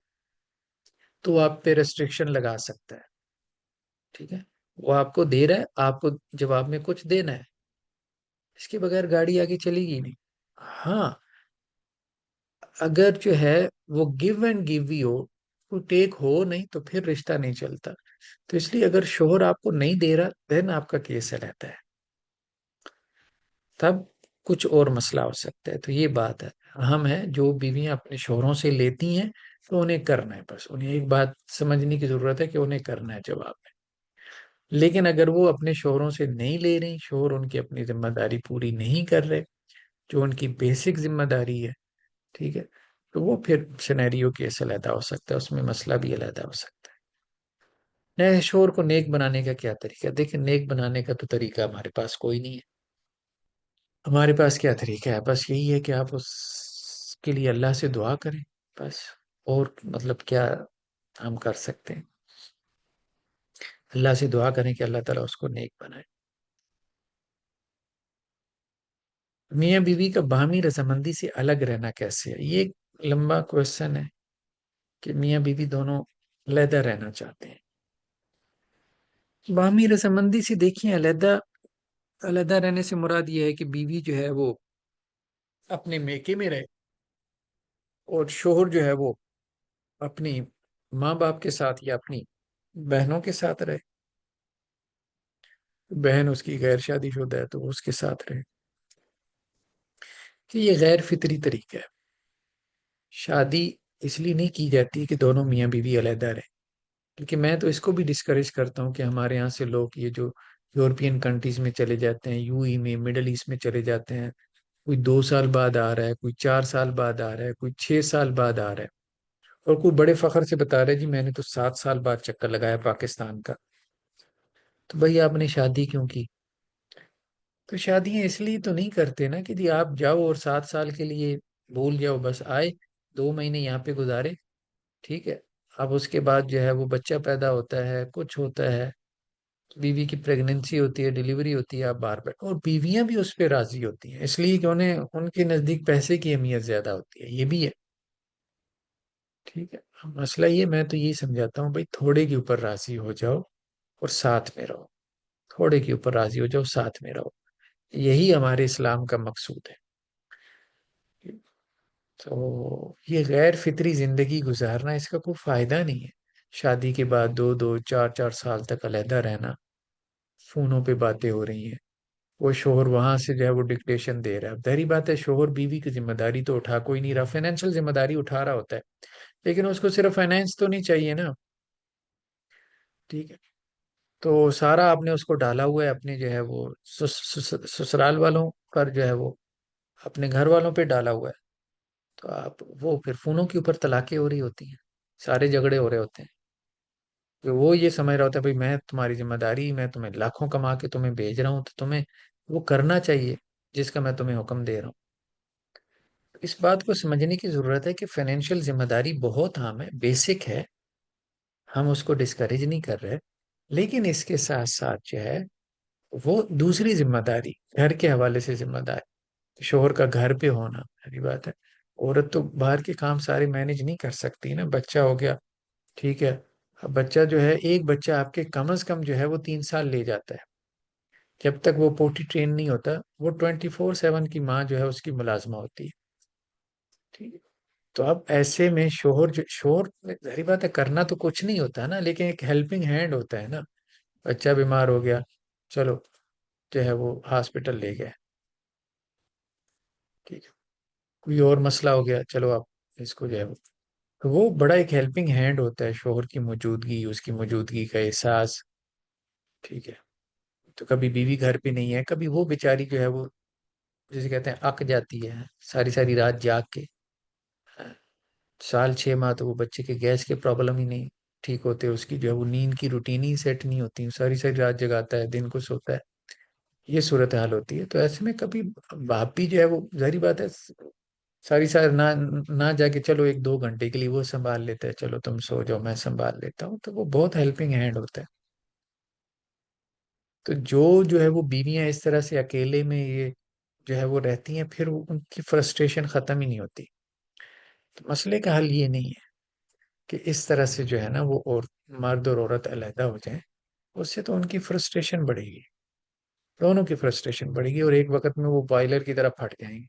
تو آپ پہ ریسٹرکشن لگا سکتا ہے، ٹھیک ہے، وہ آپ کو دے رہا ہے، آپ کو جواب میں کچھ دینا ہے، اس کے بغیر گاڑی آگے چلے گی نہیں۔ ہاں اگر جو ہے وہ گیو اینڈ گیو ہی ہو، تو ٹیک ہو نہیں تو پھر رشتہ نہیں چلتا۔ تو اس لیے اگر شوہر آپ کو نہیں دے رہا دین آپ کا کیس رہتا ہے، تب کچھ اور مسئلہ ہو سکتا ہے۔ تو یہ بات ہے، اہم ہے جو بیویاں اپنے شوہروں سے لیتی ہیں تو انہیں کرنا ہے، بس انہیں ایک بات سمجھنے کی ضرورت ہے کہ انہیں کرنا ہے جواب میں۔ لیکن اگر وہ اپنے شوہروں سے نہیں لے رہی، شوہر ان کی اپنی ذمہ داری پوری نہیں کر رہے جو ان کی بیسک ذمہ داری ہے، ٹھیک ہے، تو وہ پھر سینیریو کیس علیحدہ ہو سکتا ہے، اس میں مسئلہ بھی علیحدہ ہو سکتا ہے۔ نئے شوہر کو نیک بنانے کا کیا طریقہ ہے؟ دیکھیں نیک بنانے کا تو طریقہ ہمارے پاس کوئی نہیں ہے، ہمارے پاس کیا طریقہ ہے؟ بس یہی ہے کہ آپ اس کے لیے اللہ سے دعا کریں، بس، اور مطلب کیا ہم کر سکتے ہیں؟ اللہ سے دعا کریں کہ اللہ تعالیٰ اس کو نیک بنائے۔ میاں بیوی کا باہمی رضامندی سے الگ رہنا کیسے ہے؟ یہ ایک لمبا کوشچن ہے کہ میاں بیوی دونوں علیحدہ رہنا چاہتے ہیں۔ باہمی رضامندی سے دیکھیں، علیحدہ علیحدہ رہنے سے مراد یہ ہے کہ بیوی جو ہے وہ اپنے میکے میں رہے اور شوہر جو ہے وہ اپنی ماں باپ کے ساتھ یا اپنی بہنوں کے ساتھ رہے، بہن اس کی غیر شادی شدہ ہے تو وہ اس کے ساتھ رہے، کہ یہ غیر فطری طریقہ ہے۔ شادی اس لیے نہیں کی جاتی کہ دونوں میاں بیوی علیحدہ رہیں، کیونکہ میں تو اس کو بھی ڈسکریج کرتا ہوں کہ ہمارے یہاں سے لوگ یہ جو یورپین کنٹریز میں چلے جاتے ہیں، یو ای میں، مڈل ایسٹ میں چلے جاتے ہیں، کوئی 2 سال بعد آ رہا ہے، کوئی 4 سال بعد آ رہا ہے، کوئی 6 سال بعد آ رہا ہے، اور کوئی بڑے فخر سے بتا رہا ہے جی میں نے تو 7 سال بعد چکر لگایا پاکستان کا۔ تو بھائی آپ نے شادی کیوں کی؟ تو شادیاں اس لیے تو نہیں کرتے نا کہ جی آپ جاؤ اور 7 سال کے لیے بھول جاؤ، بس آئے 2 مہینے یہاں پہ گزارے، ٹھیک ہے، اب اس کے بعد جو ہے وہ بچہ پیدا ہوتا ہے، کچھ ہوتا ہے، بیوی کی پریگننسی ہوتی ہے، ڈیلیوری ہوتی ہے، آپ باہر بیٹھ، اور بیویاں بھی اس پہ راضی ہوتی ہیں اس لیے کہ انہیں ان کے نزدیک پیسے کی اہمیت زیادہ ہوتی ہے، یہ بھی ہے، ٹھیک ہے۔ مسئلہ یہ میں تو یہی سمجھاتا ہوں بھائی تھوڑے کے اوپر راضی ہو جاؤ اور ساتھ میں رہو، تھوڑے کے اوپر راضی ہو جاؤ، ساتھ میں رہو، یہی ہمارے اسلام کا مقصود ہے۔ تو یہ غیر فطری زندگی گزارنا اس کا کوئی فائدہ نہیں ہے، شادی کے بعد 2 2 4 4 سال تک علیحدہ رہنا، فونوں پہ باتیں ہو رہی ہیں، وہ شوہر وہاں سے جو ہے وہ ڈکٹیشن دے رہا ہے، ظاہری بات ہے شوہر بیوی کی ذمہ داری تو اٹھا کوئی نہیں رہا، فائنینشیل ذمہ داری اٹھا رہا ہوتا ہے، لیکن اس کو صرف فائنینس تو نہیں چاہیے نا، ٹھیک ہے، تو سارا آپ نے اس کو ڈالا ہوا ہے اپنے جو ہے وہ سسرال والوں پر، جو ہے وہ اپنے گھر والوں پہ ڈالا ہوا ہے، تو آپ وہ پھر فونوں کے اوپر طلاقیں ہو رہی ہوتی ہیں، سارے جھگڑے ہو رہے ہوتے ہیں، کہ وہ یہ سمجھ رہا ہوتا ہے بھائی میں تمہاری ذمہ داری، میں تمہیں لاکھوں کما کے تمہیں بھیج رہا ہوں تو تمہیں وہ کرنا چاہیے جس کا میں تمہیں حکم دے رہا ہوں۔ اس بات کو سمجھنے کی ضرورت ہے کہ فائنینشیل ذمہ داری بہت عام ہے، بیسک ہے، ہم اس کو ڈسکریج نہیں کر رہے، لیکن اس کے ساتھ ساتھ جو ہے وہ دوسری ذمہ داری، گھر کے حوالے سے ذمہ داری، شوہر کا گھر پہ ہونا، پہلی بات ہے، عورت تو باہر کے کام سارے مینج نہیں کر سکتی نا، بچہ ہو گیا، ٹھیک ہے، اب بچہ جو ہے ایک بچہ آپ کے کم از کم جو ہے وہ 3 سال لے جاتا ہے، جب تک وہ پوٹی ٹرین نہیں ہوتا، وہ 24/7 کی ماں جو ہے اس کی ملازمہ ہوتی ہے، ٹھیک ہے، تو اب ایسے میں شوہر ظاہری بات ہے کرنا تو کچھ نہیں ہوتا نا، لیکن ایک ہیلپنگ ہینڈ ہوتا ہے نا، بچہ بیمار ہو گیا، چلو جو ہے وہ ہاسپٹل لے گئے، ٹھیک ہے، کوئی اور مسئلہ ہو گیا، چلو آپ اس کو جو ہے وہ بڑا ایک ہیلپنگ ہینڈ ہوتا ہے، شوہر کی موجودگی، اس کی موجودگی کا احساس، ٹھیک ہے، تو کبھی بیوی گھر پہ نہیں ہے، کبھی وہ بیچاری جو ہے وہ جسے کہتے ہیں اک جاتی ہے ساری ساری رات جاگ کے، 6 سال تو وہ بچے کے گیس کے پرابلم ہی نہیں ٹھیک ہوتے، اس کی جو ہے وہ نیند کی روٹین ہی سیٹ نہیں ہوتی، ساری ساری رات جگاتا ہے، دن کو سوتا ہے، یہ صورتحال ہوتی ہے، تو ایسے میں کبھی باپ بھی جو ہے وہ ظاہری بات ہے ساری ساری نہ جا کے چلو 1 2 گھنٹے کے لیے وہ سنبھال لیتا ہے، چلو تم سو جاؤ میں سنبھال لیتا ہوں، تو وہ بہت ہیلپنگ ہینڈ ہوتا ہے، تو جو ہے وہ بیویاں اس طرح سے اکیلے میں یہ جو ہے وہ رہتی ہیں، پھر ان کی فرسٹریشن ختم ہی نہیں ہوتی، تو مسئلے کا حل یہ نہیں ہے کہ اس طرح سے جو ہے نا وہ اور مرد اور عورت علیحدہ ہو جائیں، اس سے تو ان کی فرسٹریشن بڑھے گی، دونوں کی فرسٹریشن بڑھے گی، اور ایک وقت میں وہ بائلر کی طرح پھٹ جائیں گے،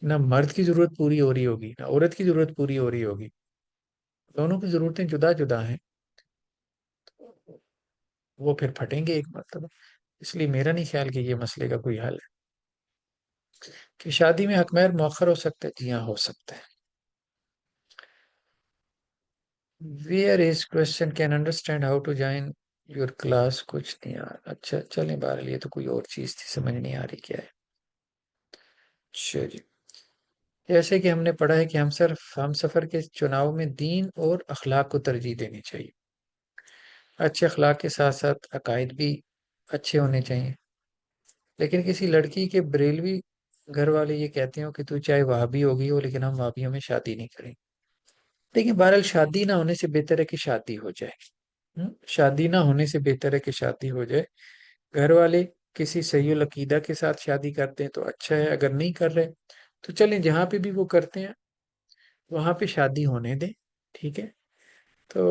نہ مرد کی ضرورت پوری ہو رہی ہوگی نہ عورت کی ضرورت پوری ہو رہی ہوگی، دونوں کی ضرورتیں جدا جدا ہیں، وہ پھر پھٹیں گے ایک مرتبہ، اس لیے میرا نہیں خیال کہ یہ مسئلے کا کوئی حل ہے۔ کہ شادی میں حق مہر مؤخر ہو سکتا ہے، جی ہاں ہو سکتا ہے۔ Where is question can understand how to join your class, کچھ نہیں یار، اچھا چلیں بہرحال یہ تو کوئی اور چیز تھی، سمجھ نہیں آ رہی کیا ہے، اچھا جی، جیسے کہ ہم نے پڑھا ہے کہ ہم سفر کے چناؤ میں دین اور اخلاق کو ترجیح دینی چاہیے، اچھے اخلاق کے ساتھ ساتھ عقائد بھی اچھے ہونے چاہیے، لیکن کسی لڑکی کے بریلوی گھر والے یہ کہتے ہیں کہ تو چاہے وہابی ہوگی ہو لیکن ہم وہابیوں میں شادی نہیں کریں گے، لیکن بہرحال شادی نہ ہونے سے بہتر ہے کہ شادی ہو جائے، شادی نہ ہونے سے بہتر ہے کہ شادی ہو جائے، گھر والے کسی صحیح العقیدہ کے ساتھ شادی کرتے ہیں تو اچھا ہے، اگر نہیں کر رہے تو چلیں جہاں پہ بھی وہ کرتے ہیں وہاں پہ شادی ہونے دیں، ٹھیک ہے، تو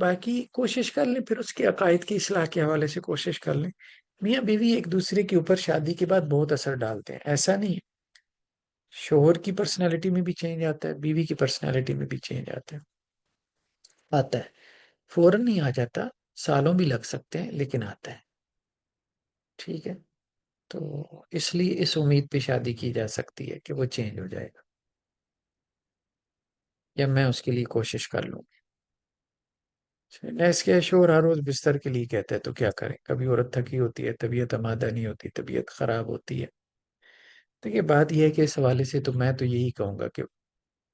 باقی کوشش کر لیں، پھر اس کے عقائد کی اصلاح کے حوالے سے کوشش کر لیں، میاں بیوی ایک دوسرے کے اوپر شادی کے بعد بہت اثر ڈالتے ہیں، ایسا نہیں ہے، شوہر کی پرسنالٹی میں بھی چینج آتا ہے، بیوی کی پرسنالٹی میں بھی چینج آتا ہے، فوراً نہیں آ جاتا، سالوں بھی لگ سکتے ہیں لیکن آتا ہے، ٹھیک ہے، تو اس لیے اس امید پہ شادی کی جا سکتی ہے کہ وہ چینج ہو جائے گا۔ یا میں اس کے لیے کوشش کر لوں؟ نیکسٹ کیا ہے، شوہر ہر روز بستر کے لیے کہتا ہے تو کیا کریں؟ کبھی عورت تھکی ہوتی ہے، طبیعت آمادہ نہیں ہوتی، طبیعت خراب ہوتی ہے. دیکھیے بات یہ ہے کہ اس حوالے سے تو میں تو یہی کہوں گا کہ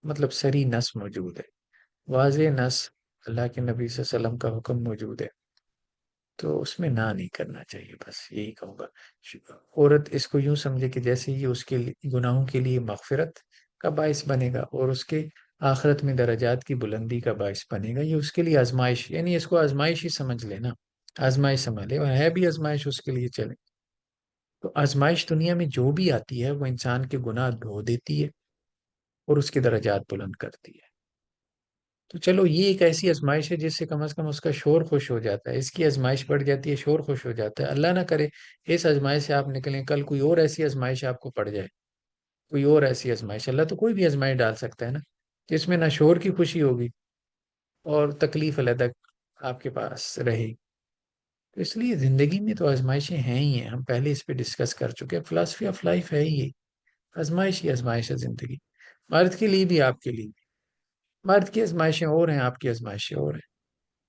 مطلب صریح نص موجود ہے، واضح نص، اللہ کے نبی صلی اللہ علیہ وسلم کا حکم موجود ہے، تو اس میں نہ نہیں کرنا چاہیے، بس یہی کہوں گا. عورت اس کو یوں سمجھے کہ جیسے یہ اس کے گناہوں کے لیے مغفرت کا باعث بنے گا اور اس کے آخرت میں درجات کی بلندی کا باعث بنے گا. یہ اس کے لیے آزمائش، یعنی اس کو آزمائش ہی سمجھ لینا، آزمائش سمجھ لے، اور ہے بھی آزمائش اس کے لیے. چلے تو آزمائش دنیا میں جو بھی آتی ہے وہ انسان کے گناہ دھو دیتی ہے اور اس کے درجات بلند کرتی ہے. تو چلو یہ ایک ایسی آزمائش ہے جس سے کم از کم اس کا شور خوش ہو جاتا ہے، اس کی آزمائش بڑھ جاتی ہے، شور خوش ہو جاتا ہے. اللہ نہ کرے اس آزمائش سے آپ نکلیں، کل کوئی اور ایسی آزمائش آپ کو پڑ جائے، کوئی اور ایسی آزمائش. اللہ تو کوئی بھی آزمائش ڈال سکتا ہے نا، جس میں نہ شور کی خوشی ہوگی اور تکلیف علیحدہ آپ کے پاس رہے گی. تو اس لیے زندگی میں تو آزمائشیں ہیں ہی ہیں، ہم پہلے اس پہ ڈسکس کر چکے ہیں. فلاسفی آف لائف ہے ہی آزمائش ہی آزمائش ہے زندگی، مرد کے لیے بھی آپ کے لیے بھی. مرد کی آزمائشیں اور ہیں، آپ کی آزمائشیں اور ہیں.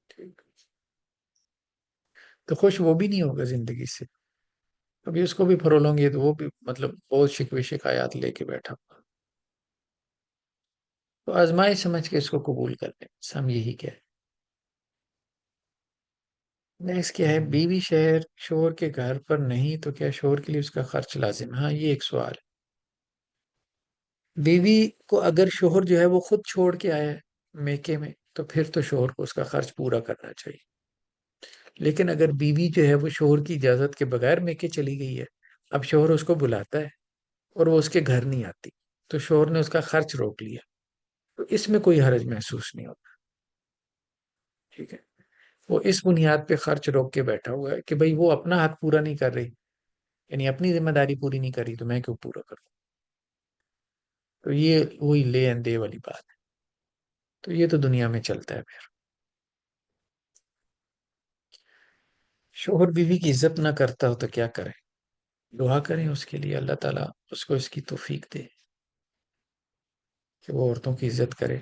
ٹھیک. تو خوش وہ بھی نہیں ہوگا زندگی سے، ابھی اس کو بھی فرولوں گے تو وہ بھی مطلب بہت شکوے شکایات لے کے بیٹھا ہوگا. تو آزمائش سمجھ کے اس کو قبول کر لیں، بس ہم یہی کیا ہے. نیکسٹ کیا ہے، بیوی شوہر کے گھر پر نہیں تو کیا شوہر کے لیے اس کا خرچ لازم ہے؟ ہاں یہ ایک سوال ہے. بیوی کو اگر شوہر جو ہے وہ خود چھوڑ کے آیا ہے میکے میں تو پھر تو شوہر کو اس کا خرچ پورا کرنا چاہیے. لیکن اگر بیوی جو ہے وہ شوہر کی اجازت کے بغیر میکے چلی گئی ہے، اب شوہر اس کو بلاتا ہے اور وہ اس کے گھر نہیں آتی، تو شوہر نے اس کا خرچ روک لیا، تو اس میں کوئی حرج محسوس نہیں ہوتا. ٹھیک ہے، وہ اس بنیاد پہ خرچ روک کے بیٹھا ہوا ہے کہ بھئی وہ اپنا حق پورا نہیں کر رہی، یعنی اپنی ذمہ داری پوری نہیں کر رہی، تو میں کیوں پورا کروں؟ تو یہ وہی لے اینڈ دے والی بات ہے. تو یہ تو دنیا میں چلتا ہے. پھر شوہر بیوی کی عزت نہ کرتا ہو تو کیا کریں؟ دعا کریں اس کے لیے، اللہ تعالیٰ اس کو اس کی توفیق دے کہ وہ عورتوں کی عزت کرے.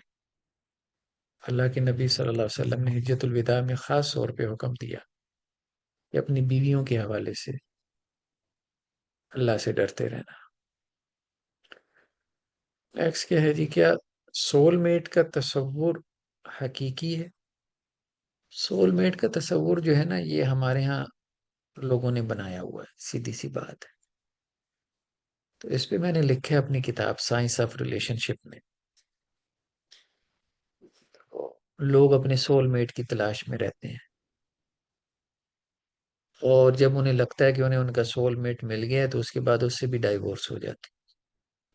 اللہ کے نبی صلی اللہ علیہ وسلم نے حجۃ الوداع میں خاص طور پہ حکم دیا کہ اپنی بیویوں کے حوالے سے اللہ سے ڈرتے رہنا. نیکسٹ کیا ہے جی، کیا سول میٹ کا تصور حقیقی ہے؟ سول میٹ کا تصور جو ہے نا، یہ ہمارے ہاں لوگوں نے بنایا ہوا ہے، سیدھی سی بات ہے. تو اس پہ میں نے لکھا ہے اپنی کتاب سائنس آف ریلیشن شپ میں. لوگ اپنے سول میٹ کی تلاش میں رہتے ہیں، اور جب انہیں لگتا ہے کہ انہیں ان کا سول میٹ مل گیا ہے تو اس کے بعد اس سے بھی ڈائیورس ہو جاتی.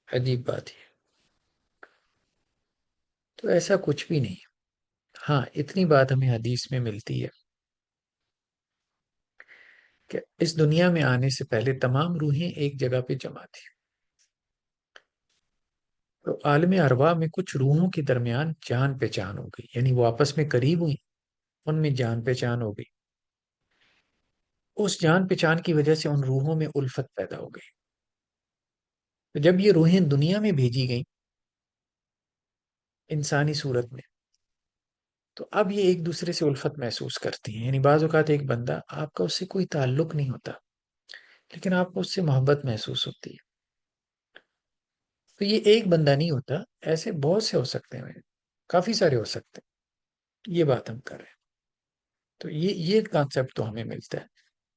عجیب بات ہے. تو ایسا کچھ بھی نہیں. ہاں اتنی بات ہمیں حدیث میں ملتی ہے کہ اس دنیا میں آنے سے پہلے تمام روحیں ایک جگہ پہ جمع تھی. تو عالم ارواح میں کچھ روحوں کے درمیان جان پہچان ہو گئی، یعنی وہ آپس میں قریب ہوئی، ان میں جان پہچان ہو گئی. اس جان پہچان کی وجہ سے ان روحوں میں الفت پیدا ہو گئی. تو جب یہ روحیں دنیا میں بھیجی گئیں انسانی صورت میں، تو اب یہ ایک دوسرے سے الفت محسوس کرتی ہیں. یعنی بعض اوقات ایک بندہ، آپ کا اس سے کوئی تعلق نہیں ہوتا، لیکن آپ کو اس سے محبت محسوس ہوتی ہے. تو یہ ایک بندہ نہیں ہوتا، ایسے بہت سے ہو سکتے ہیں، کافی سارے ہو سکتے ہیں. یہ بات ہم کر رہے ہیں. تو یہ کانسیپٹ تو ہمیں ملتا ہے،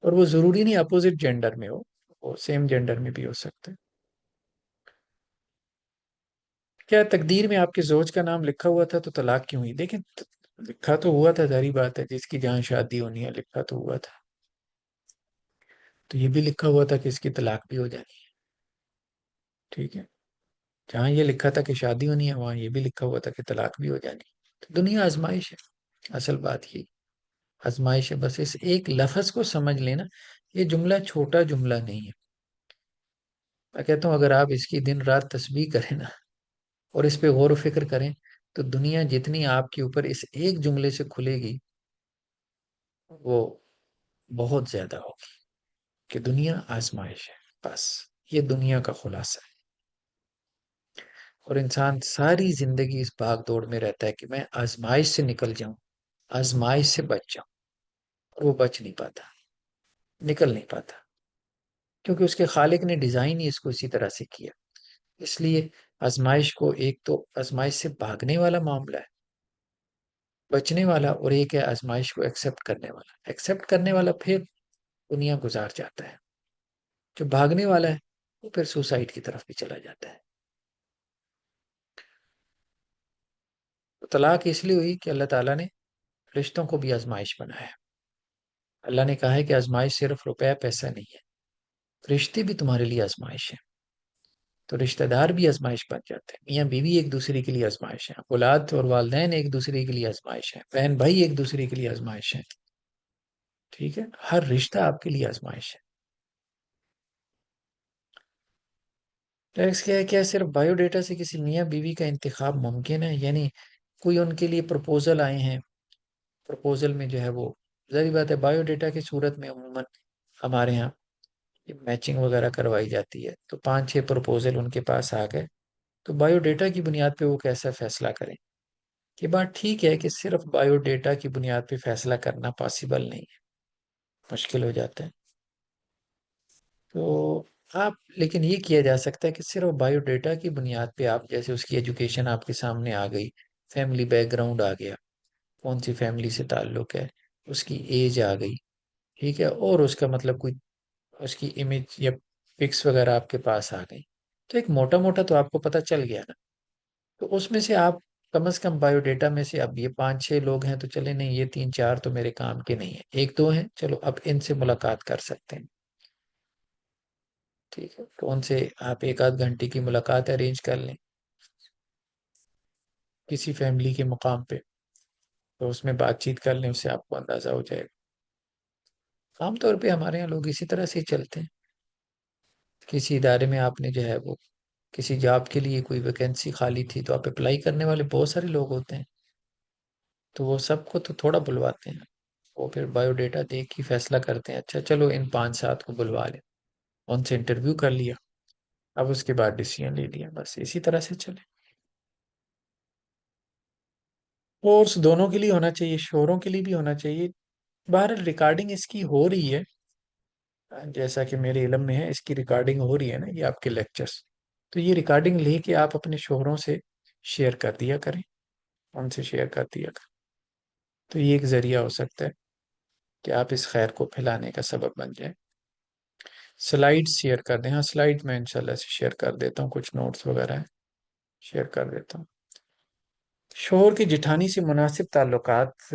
اور وہ ضروری نہیں اپوزٹ جینڈر میں ہو، وہ سیم جینڈر میں بھی ہو سکتا ہے. کیا تقدیر میں آپ کے زوج کا نام لکھا ہوا تھا تو طلاق کیوں ہوئی؟ دیکھیں لکھا تو ہوا تھا، ظاہری بات ہے، جس کی جہاں شادی ہونی ہے لکھا تو ہوا تھا. تو یہ بھی لکھا ہوا تھا کہ اس کی طلاق بھی ہو جانی ہے. ٹھیک ہے، جہاں یہ لکھا تھا کہ شادی ہونی ہے وہاں یہ بھی لکھا ہوا تھا کہ طلاق بھی ہو جانی ہے. تو دنیا آزمائش ہے، اصل بات یہ آزمائش ہے. بس اس ایک لفظ کو سمجھ لینا، یہ جملہ چھوٹا جملہ نہیں ہے. میں کہتا ہوں اگر آپ اس کی دن رات تسبیح کریں نا اور اس پہ غور و فکر کریں تو دنیا جتنی آپ کے اوپر اس ایک جملے سے کھلے گی وہ بہت زیادہ ہوگی کہ دنیا آزمائش ہے. بس یہ دنیا کا خلاصہ ہے. اور انسان ساری زندگی اس بھاگ دوڑ میں رہتا ہے کہ میں آزمائش سے نکل جاؤں، آزمائش سے بچ جاؤں، اور وہ بچ نہیں پاتا، نکل نہیں پاتا، کیونکہ اس کے خالق نے ڈیزائن ہی اس کو اسی طرح سے کیا۔ اس لیے آزمائش کو، ایک تو آزمائش سے بھاگنے والا معاملہ ہے، بچنے والا، اور ایک ہے آزمائش کو ایکسپٹ کرنے والا۔ ایکسپٹ کرنے والا پھر دنیا گزار جاتا ہے، جو بھاگنے والا ہے وہ پھر سوسائڈ کی طرف بھی چلا جاتا ہے۔ تو طلاق اس لیے ہوئی کہ اللہ تعالیٰ نے رشتوں کو بھی آزمائش بنایا ہے۔ اللہ نے کہا ہے کہ آزمائش صرف روپے پیسہ نہیں ہے، رشتے بھی تمہارے لیے آزمائش ہے۔ تو رشتہ دار بھی آزمائش بن جاتے ہیں، میاں بیوی ایک دوسرے کے لیے آزمائش ہے، اولاد اور والدین ایک دوسرے کے لیے آزمائش ہے، بہن بھائی ایک دوسرے کے لیے آزمائش ہے۔ ٹھیک ہے، ہر رشتہ آپ کے لیے آزمائش ہے۔ ٹیکس کیا ہے؟ کیا صرف بایو ڈیٹا سے کسی میاں بیوی کا انتخاب ممکن ہے؟ یعنی کوئی ان کے لیے پرپوزل آئے ہیں، پرپوزل میں جو ہے وہ ظاہری بات ہے بایو ڈیٹا کی صورت میں عموماً ہمارے ہاں میچنگ وغیرہ کروائی جاتی ہے، تو 5-6 پرپوزل ان کے پاس آ گئے، تو بایو ڈیٹا کی بنیاد پہ وہ کیسا فیصلہ کریں؟ یہ بات ٹھیک ہے کہ صرف بایو ڈیٹا کی بنیاد پہ فیصلہ کرنا پاسبل نہیں ہے، مشکل ہو جاتا ہے۔ تو آپ، لیکن یہ کیا جا سکتا ہے کہ صرف بایو ڈیٹا کی بنیاد پہ آپ، جیسے اس کی ایجوکیشن آپ کے سامنے آ گئی، فیملی بیک گراؤنڈ آ گیا، کون سی فیملی سے تعلق ہے، اس کی ایج آ گئی، ٹھیک ہے، اور اس کا مطلب کوئی اس کی امیج یا پکس وغیرہ آپ کے پاس آ گئی، تو ایک موٹا موٹا تو آپ کو پتہ چل گیا نا۔ تو اس میں سے آپ کم از کم بایو ڈیٹا میں سے اب یہ 5-6 لوگ ہیں تو چلے، نہیں یہ 3-4 تو میرے کام کے نہیں ہیں، 1-2 ہیں، چلو اب ان سے ملاقات کر سکتے ہیں۔ ٹھیک ہے، تو ان سے آپ 1-8 گھنٹے کی ملاقات ارینج کر لیں کسی فیملی کے مقام پہ، تو اس میں بات چیت کر لیں، اس سے آپ کو اندازہ ہو جائے گا۔ عام طور پہ ہمارے یہاں لوگ اسی طرح سے ہی چلتے ہیں۔ کسی ادارے میں آپ نے جو ہے وہ کسی جاب کے لیے کوئی ویکینسی خالی تھی، تو آپ اپلائی کرنے والے بہت سارے لوگ ہوتے ہیں، تو وہ سب کو تو تھوڑا بلواتے ہیں، وہ پھر بایو ڈیٹا دیکھ کے فیصلہ کرتے ہیں، اچھا چلو ان 5-7 کو بلوا لیں، ان سے انٹرویو کر لیا، اب اس کے بعد ڈیسیژن لے لیا، بس اسی طرح سے چلے۔ کورس دونوں کے لیے ہونا چاہیے، شوہروں کے لیے بھی ہونا چاہیے۔ بہرحال ریکارڈنگ اس کی ہو رہی ہے، جیسا کہ میرے علم میں ہے، اس کی ریکارڈنگ ہو رہی ہے نا، یہ آپ کے لیکچرز، تو یہ ریکارڈنگ لے کے آپ اپنے شوہروں سے شیئر کر دیا کریں، ان سے شیئر کر دیا کریں، تو یہ ایک ذریعہ ہو سکتا ہے کہ آپ اس خیر کو پھیلانے کا سبب بن جائیں۔ سلائیڈ شیئر کر دیں، ہاں سلائیڈ میں انشاءاللہ سے شیئر کر دیتا ہوں، کچھ نوٹس وغیرہ ہیں شیئر کر دیتا ہوں۔ شوہر کی جٹھانی سے مناسب تعلقات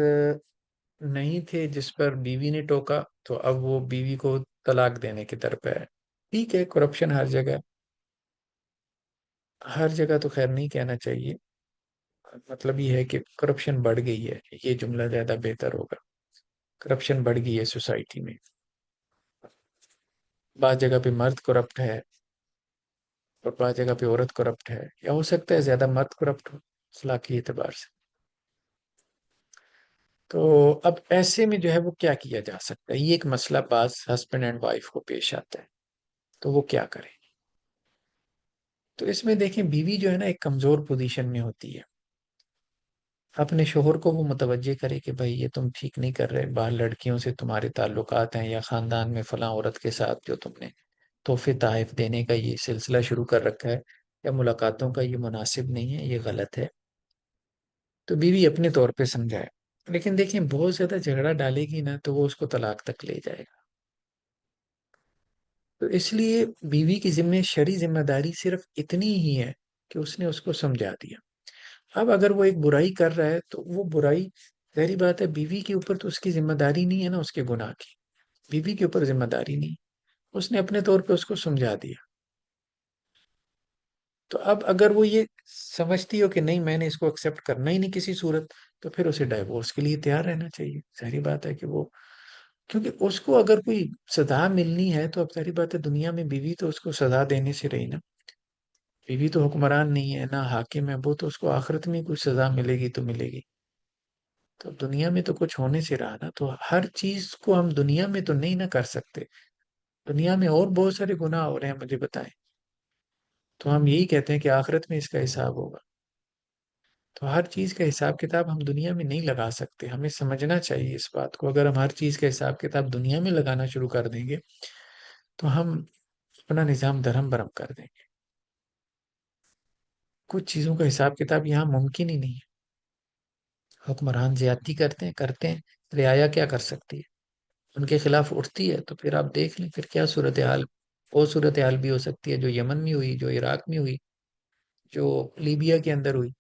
نہیں تھے جس پر بیوی نے ٹوکا، تو اب وہ بیوی کو طلاق دینے کی در پہ ہے۔ ٹھیک ہے، کرپشن ہر جگہ، ہر جگہ تو خیر نہیں کہنا چاہیے، مطلب یہ ہے کہ کرپشن بڑھ گئی ہے، یہ جملہ زیادہ بہتر ہوگا۔ کرپشن بڑھ گئی ہے سوسائٹی میں، بعض جگہ پہ مرد کرپٹ ہے اور بعض جگہ پہ عورت کرپٹ ہے، یا ہو سکتا ہے زیادہ مرد کرپٹ ہو اخلاقی اعتبار سے۔ تو اب ایسے میں جو ہے وہ کیا کیا جا سکتا ہے؟ یہ ایک مسئلہ بعض ہسبینڈ اینڈ وائف کو پیش آتا ہے، تو وہ کیا کریں؟ تو اس میں دیکھیں، بیوی جو ہے نا ایک کمزور پوزیشن میں ہوتی ہے، اپنے شوہر کو وہ متوجہ کرے کہ بھائی یہ تم ٹھیک نہیں کر رہے، باہر لڑکیوں سے تمہارے تعلقات ہیں، یا خاندان میں فلاں عورت کے ساتھ جو تم نے تحفے تحائف دینے کا یہ سلسلہ شروع کر رکھا ہے، یا ملاقاتوں کا، یہ مناسب نہیں ہے، یہ غلط ہے، تو بیوی اپنے طور پہ سمجھائے۔ لیکن دیکھیں بہت زیادہ جھگڑا ڈالے گی نا تو وہ اس کو طلاق تک لے جائے گا، تو اس لیے بیوی کی شرعی ذمہ داری صرف اتنی ہی ہے کہ اس نے اس کو سمجھا دیا۔ اب اگر وہ ایک برائی کر رہا ہے تو وہ برائی، ظاہری بات ہے بیوی کے اوپر تو اس کی ذمہ داری نہیں ہے نا اس کے گناہ کی، بیوی کے اوپر ذمہ داری نہیں، اس نے اپنے طور پہ اس کو سمجھا دیا۔ تو اب اگر وہ یہ سمجھتی ہو کہ نہیں میں نے اس کو ایکسیپٹ کرنا ہی نہیں کسی صورت، تو پھر اسے ڈائیورس کے لیے تیار رہنا چاہیے۔ ظاہری بات ہے کہ وہ، کیونکہ اس کو اگر کوئی سزا ملنی ہے تو اب ظاہری بات ہے دنیا میں بیوی تو اس کو سزا دینے سے رہی نا، بیوی تو حکمران نہیں ہے نہ حاکم ہے، وہ تو اس کو آخرت میں کوئی سزا ملے گی تو ملے گی، تو دنیا میں تو کچھ ہونے سے رہا نا، تو ہر چیز کو ہم دنیا میں تو نہیں نہ کر سکتے، دنیا میں اور بہت سارے گناہ ہو رہے ہیں، مجھے بتائیں، تو ہم یہی کہتے ہیں کہ آخرت میں اس کا حساب ہوگا. تو ہر چیز کا حساب کتاب ہم دنیا میں نہیں لگا سکتے. ہمیں سمجھنا چاہیے اس بات کو. اگر ہم ہر چیز کا حساب کتاب دنیا میں لگانا شروع کر دیں گے تو ہم اپنا نظام درہم برہم کر دیں گے. کچھ چیزوں کا حساب کتاب یہاں ممکن ہی نہیں ہے. حکمران زیادتی کرتے ہیں. رعایا کیا کر سکتی ہے؟ ان کے خلاف اٹھتی ہے تو پھر آپ دیکھ لیں پھر کیا صورتحال. وہ صورتحال بھی ہو سکتی ہے جو یمن میں ہوئی، جو عراق میں ہوئی، جو لیبیا کے اندر ہوئی،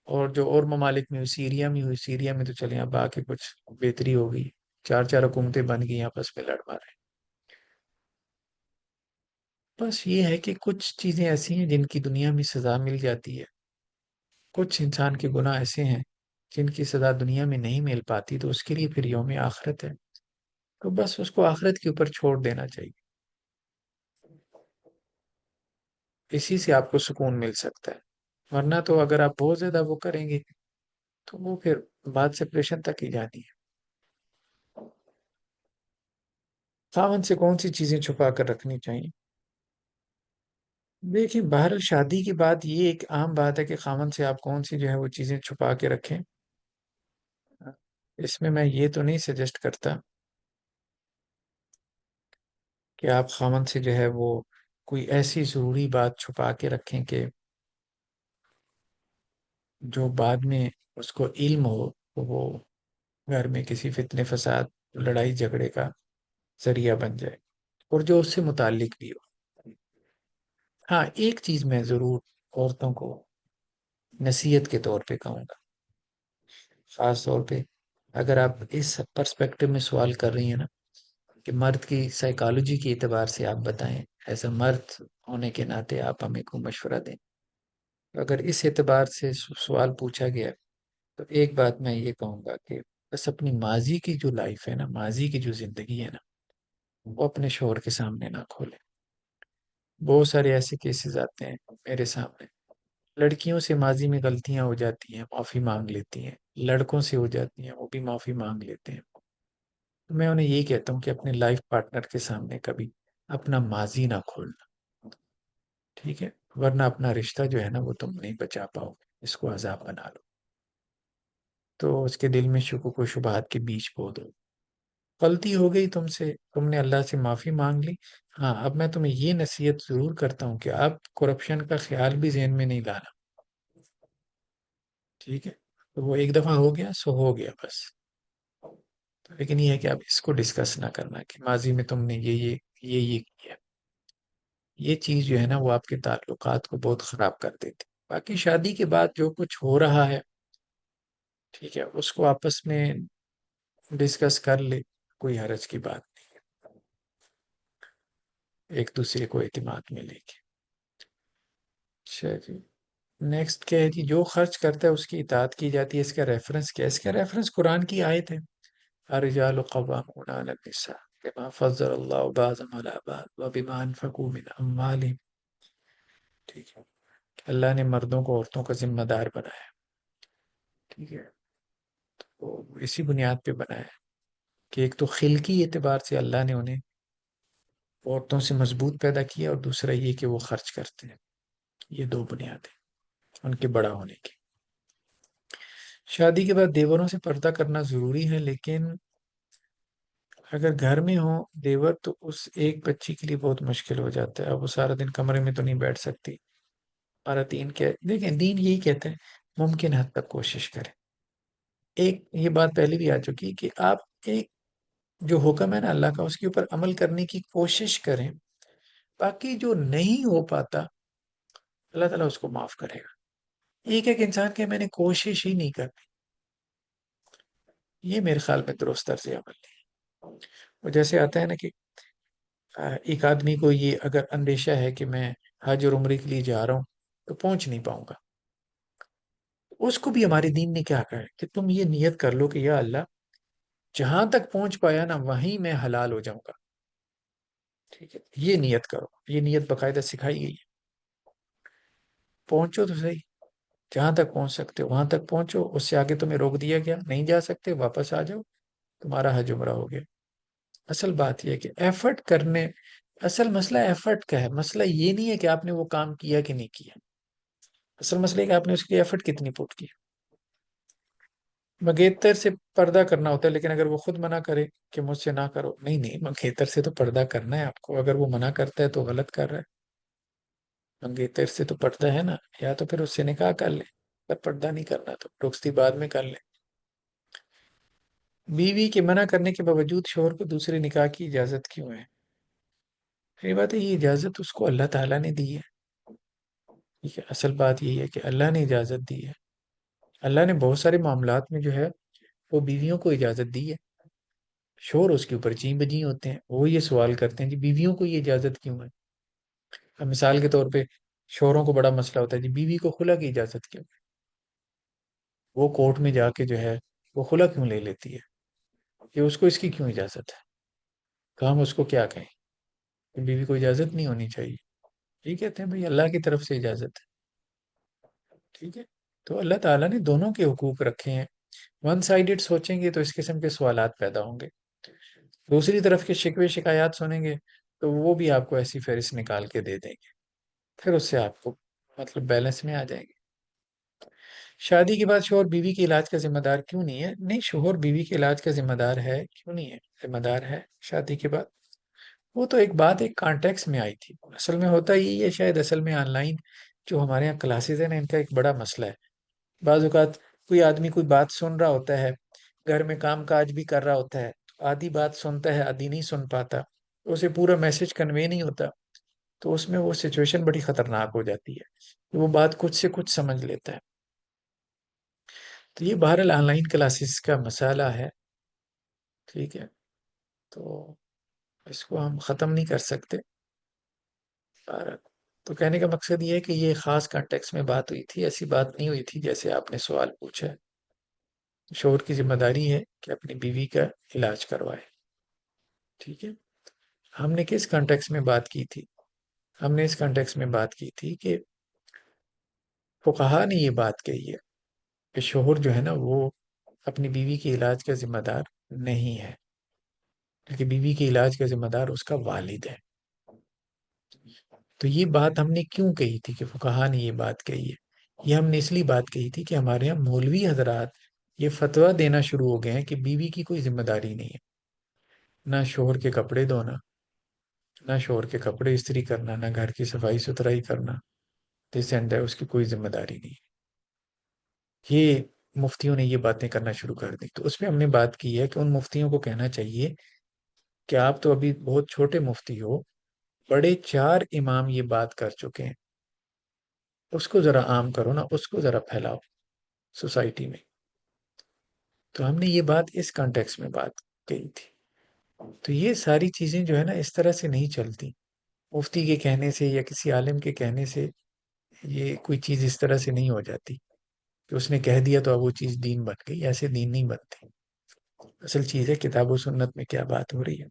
اور جو اور ممالک میں ہوئی. سیریا میں ہوئی. سیریا میں تو چلیں اب آ کے کچھ بہتری ہو گئی. چار چار حکومتیں بن گئی آپس میں لڑ مارے. بس یہ ہے کہ کچھ چیزیں ایسی ہیں جن کی دنیا میں سزا مل جاتی ہے. کچھ انسان کے گناہ ایسے ہیں جن کی سزا دنیا میں نہیں مل پاتی، تو اس کے لیے پھر یوم آخرت ہے. تو بس اس کو آخرت کے اوپر چھوڑ دینا چاہیے. اسی سے آپ کو سکون مل سکتا ہے. ورنہ تو اگر آپ بہت زیادہ وہ کریں گے تو وہ پھر بعد سے پریشن تک ہی جانی ہے. خاوند سے کون سی چیزیں چھپا کر رکھنی چاہیے؟ دیکھیں بہرحال شادی کے بعد یہ ایک عام بات ہے کہ خاوند سے آپ کون سی جو ہے وہ چیزیں چھپا کے رکھیں. اس میں یہ تو نہیں سجیسٹ کرتا کہ آپ خاوند سے جو ہے وہ کوئی ایسی ضروری بات چھپا کے رکھیں کہ جو بعد میں اس کو علم ہو تو وہ گھر میں کسی فتنے فساد، لڑائی جھگڑے کا ذریعہ بن جائے، اور جو اس سے متعلق بھی ہو. ہاں ایک چیز میں ضرور عورتوں کو نصیحت کے طور پہ کہوں گا، خاص طور پہ اگر آپ اس پرسپیکٹو میں سوال کر رہی ہیں نا کہ مرد کی سائیکالوجی کے اعتبار سے آپ بتائیں، ایسا مرد ہونے کے ناطے آپ ہمیں کو مشورہ دیں. اگر اس اعتبار سے سوال پوچھا گیا تو ایک بات میں یہ کہوں گا کہ بس اپنی ماضی کی جو لائف ہے نا، ماضی کی جو زندگی ہے نا، وہ اپنے شوہر کے سامنے نہ کھولے. بہت سارے ایسے کیسز آتے ہیں میرے سامنے. لڑکیوں سے ماضی میں غلطیاں ہو جاتی ہیں، معافی مانگ لیتی ہیں. لڑکوں سے ہو جاتی ہیں، وہ بھی معافی مانگ لیتے ہیں. تو میں انہیں یہی کہتا ہوں کہ اپنے لائف پارٹنر کے سامنے کبھی اپنا ماضی نہ کھولنا. ٹھیک ہے؟ ورنہ اپنا رشتہ جو ہے نا وہ تم نہیں بچا پاؤ گے. اس کو عذاب بنا لو تو اس کے دل میں شکوک و شبہات کے بیج بو دو. غلطی ہو گئی تم سے، تم نے اللہ سے معافی مانگ لی. ہاں اب میں تمہیں یہ نصیحت ضرور کرتا ہوں کہ اب کرپشن کا خیال بھی ذہن میں نہیں لانا. ٹھیک ہے؟ تو وہ ایک دفعہ ہو گیا سو ہو گیا بس. لیکن یہ ہے کہ اب اس کو ڈسکس نہ کرنا کہ ماضی میں تم نے یہ کیا. یہ چیز جو ہے نا وہ آپ کے تعلقات کو بہت خراب کر دیتی. باقی شادی کے بعد جو کچھ ہو رہا ہے ٹھیک ہے اس کو آپس میں ڈسکس کر لے، کوئی حرج کی بات نہیں. ایک دوسرے کو اعتماد میں لے کے. اچھا جی. نیکسٹ کیا ہے جی؟ جو خرچ کرتا ہے اس کی اطاعت کی جاتی ہے. اس کا ریفرنس کیا ہے؟ اس کا ریفرنس قرآن کی آیت ہے، الرجال قوامون علی النساء بما فضل اللہ بعضهم علی بعض وبما انفقوا من اموالهم. ٹھیک ہے؟ اللہ نے مردوں کو عورتوں کا ذمہ دار بنایا. ٹھیک ہے؟ تو اسی بنیاد پہ بنایا کہ ایک تو خلقی اعتبار سے اللہ نے انہیں عورتوں سے مضبوط پیدا کیا، اور دوسرا یہ کہ وہ خرچ کرتے ہیں. یہ دو بنیادیں ان کے بڑا ہونے کی. شادی کے بعد دیوروں سے پردہ کرنا ضروری ہے، لیکن اگر گھر میں ہو دیور تو اس ایک بچی کے لیے بہت مشکل ہو جاتا ہے. اب وہ سارا دن کمرے میں تو نہیں بیٹھ سکتی. ہمارا دین کیا دیکھیں، دین یہی کہتا ہے ممکن حد تک کوشش کریں. ایک یہ بات پہلے بھی آ چکی کہ آپ ایک جو حکم ہے نا اللہ کا اس کے اوپر عمل کرنے کی کوشش کریں. باقی جو نہیں ہو پاتا اللہ تعالیٰ اس کو معاف کرے گا. ایک ایک انسان کے میں نے کوشش ہی نہیں کرنی، یہ میرے خیال میں درست طرز عمل نہیں. وہ جیسے آتا ہے نا کہ ایک آدمی کو یہ اگر اندیشہ ہے کہ میں حج اور عمرے کے لیے جا رہا ہوں تو پہنچ نہیں پاؤں گا، اس کو بھی ہمارے دین نے کیا کہا ہے کہ تم یہ نیت کر لو کہ یا اللہ جہاں تک پہنچ پایا نا وہیں میں حلال ہو جاؤں گا. ٹھیک ہے؟ یہ نیت کرو. یہ نیت باقاعدہ سکھائی گئی ہے. پہنچو تو صحیح، جہاں تک پہنچ سکتے ہو وہاں تک پہنچو. اس سے آگے تمہیں روک دیا گیا نہیں جا سکتے، واپس آ جاؤ، تمہارا حج عمرہ ہو گیا. اصل بات یہ ہے کہ ایفرٹ کرنے اصل مسئلہ ایفرٹ کا ہے، مسئلہ یہ نہیں ہے کہ آپ نے وہ کام کیا کہ نہیں کیا، اصل مسئلہ ہے کہ آپ نے اس کی ایفرٹ کتنی پٹ کی۔ منگیتر سے پردہ کرنا ہوتا ہے، لیکن اگر وہ خود منع کرے کہ مجھ سے نہ کرو، نہیں نہیں، منگیتر سے تو پردہ کرنا ہے آپ کو، اگر وہ منع کرتا ہے تو غلط کر رہا ہے۔ منگیتر سے تو پردہ ہے نا، یا تو پھر اس سے نکاح کر لے، اگر پردہ نہیں کرنا تو رخصتی بعد میں کر لے۔ بیوی کے منع کرنے کے باوجود شوہر کو دوسرے نکاح کی اجازت کیوں ہے؟ یہ بات ہے، یہ اجازت اس کو اللہ تعالیٰ نے دی ہے، ٹھیک ہے، اصل بات یہی ہے کہ اللہ نے اجازت دی ہے۔ اللہ نے بہت سارے معاملات میں جو ہے وہ بیویوں کو اجازت دی ہے، شوہر اس کے اوپر چیں بجیں ہوتے ہیں، وہ یہ سوال کرتے ہیں جی بیویوں کو یہ اجازت کیوں ہے؟ اب مثال کے طور پہ شوہروں کو بڑا مسئلہ ہوتا ہے جی بیوی کو خلا کی اجازت کیوں ہے؟ وہ کورٹ میں جا کے جو ہے وہ خلا کیوں لے لیتی ہے؟ کہ اس کو اس کی کیوں اجازت ہے؟ کہ ہم اس کو کیا کہیں کہ بیوی کو اجازت نہیں ہونی چاہیے؟ یہ کہتے ہیں بھائی اللہ کی طرف سے اجازت ہے، ٹھیک ہے۔ تو اللہ تعالیٰ نے دونوں کے حقوق رکھے ہیں، ون سائیڈڈ سوچیں گے تو اس قسم کے سوالات پیدا ہوں گے، دوسری طرف کے شکوے شکایات سنیں گے تو وہ بھی آپ کو ایسی فہرست نکال کے دے دیں گے، پھر اس سے آپ کو مطلب بیلنس میں آ جائیں گے۔ شادی کے بعد شوہر بیوی کے علاج کا ذمہ دار کیوں نہیں ہے؟ نہیں، شوہر بیوی کے علاج کا ذمہ دار ہے، کیوں نہیں ہے؟ ذمہ دار ہے شادی کے بعد۔ وہ تو ایک بات ایک کانٹیکس میں آئی تھی، اصل میں ہوتا یہی ہے، شاید اصل میں آن لائن جو ہمارے یہاں کلاسز ہیں نا، ان کا ایک بڑا مسئلہ ہے۔ بعض اوقات کوئی آدمی کوئی بات سن رہا ہوتا ہے، گھر میں کام کاج بھی کر رہا ہوتا ہے، آدھی بات سنتا ہے آدھی نہیں سن پاتا، اسے پورا میسج کنوے نہیں ہوتا، تو اس میں وہ سچویشن بڑی خطرناک ہو جاتی ہے کہ وہ بات کچھ سے کچھ سمجھ لیتا ہے۔ تو یہ بہرحال آن لائن کلاسز کا مسئلہ ہے، ٹھیک ہے، تو اس کو ہم ختم نہیں کر سکتے۔ بہرحال تو کہنے کا مقصد یہ ہے کہ یہ خاص کانٹیکس میں بات ہوئی تھی، ایسی بات نہیں ہوئی تھی جیسے آپ نے سوال پوچھا ہے۔ شوہر کی ذمہ داری ہے کہ اپنی بیوی کا علاج کروائے، ٹھیک ہے۔ ہم نے کس کانٹیکس میں بات کی تھی؟ ہم نے اس کانٹیکس میں بات کی تھی کہ فقہا نے یہ بات کہی ہے کہ شوہر جو ہے نا وہ اپنی بیوی کے علاج کا ذمہ دار نہیں ہے، کیونکہ بیوی کے علاج کا ذمہ دار اس کا والد ہے۔ تو یہ بات ہم نے کیوں کہی تھی کہ فقہا نے یہ بات کہی ہے؟ یہ ہم نے اس لیے بات کہی تھی کہ ہمارے یہاں مولوی حضرات یہ فتویٰ دینا شروع ہو گئے ہیں کہ بیوی کی کوئی ذمہ داری نہیں ہے، نہ شوہر کے کپڑے دھونا، نہ شوہر کے کپڑے استری کرنا، نہ گھر کی صفائی ستھرائی کرنا، دس اینڈ دیٹ، اس کی کوئی ذمہ داری نہیں ہے۔ یہ مفتیوں نے یہ باتیں کرنا شروع کر دی، تو اس میں ہم نے بات کی ہے کہ ان مفتیوں کو کہنا چاہیے کہ آپ تو ابھی بہت چھوٹے مفتی ہو، بڑے چار امام یہ بات کر چکے ہیں، اس کو ذرا عام کرو نا، اس کو ذرا پھیلاؤ سوسائٹی میں۔ تو ہم نے یہ بات اس کانٹیکس میں بات کہی تھی۔ تو یہ ساری چیزیں جو ہے نا اس طرح سے نہیں چلتی، مفتی کے کہنے سے یا کسی عالم کے کہنے سے یہ کوئی چیز اس طرح سے نہیں ہو جاتی کہ اس نے کہہ دیا تو اب وہ چیز دین بن گئی، ایسے دین نہیں بنتے۔ اصل چیز ہے کتاب و سنت میں کیا بات ہو رہی ہے۔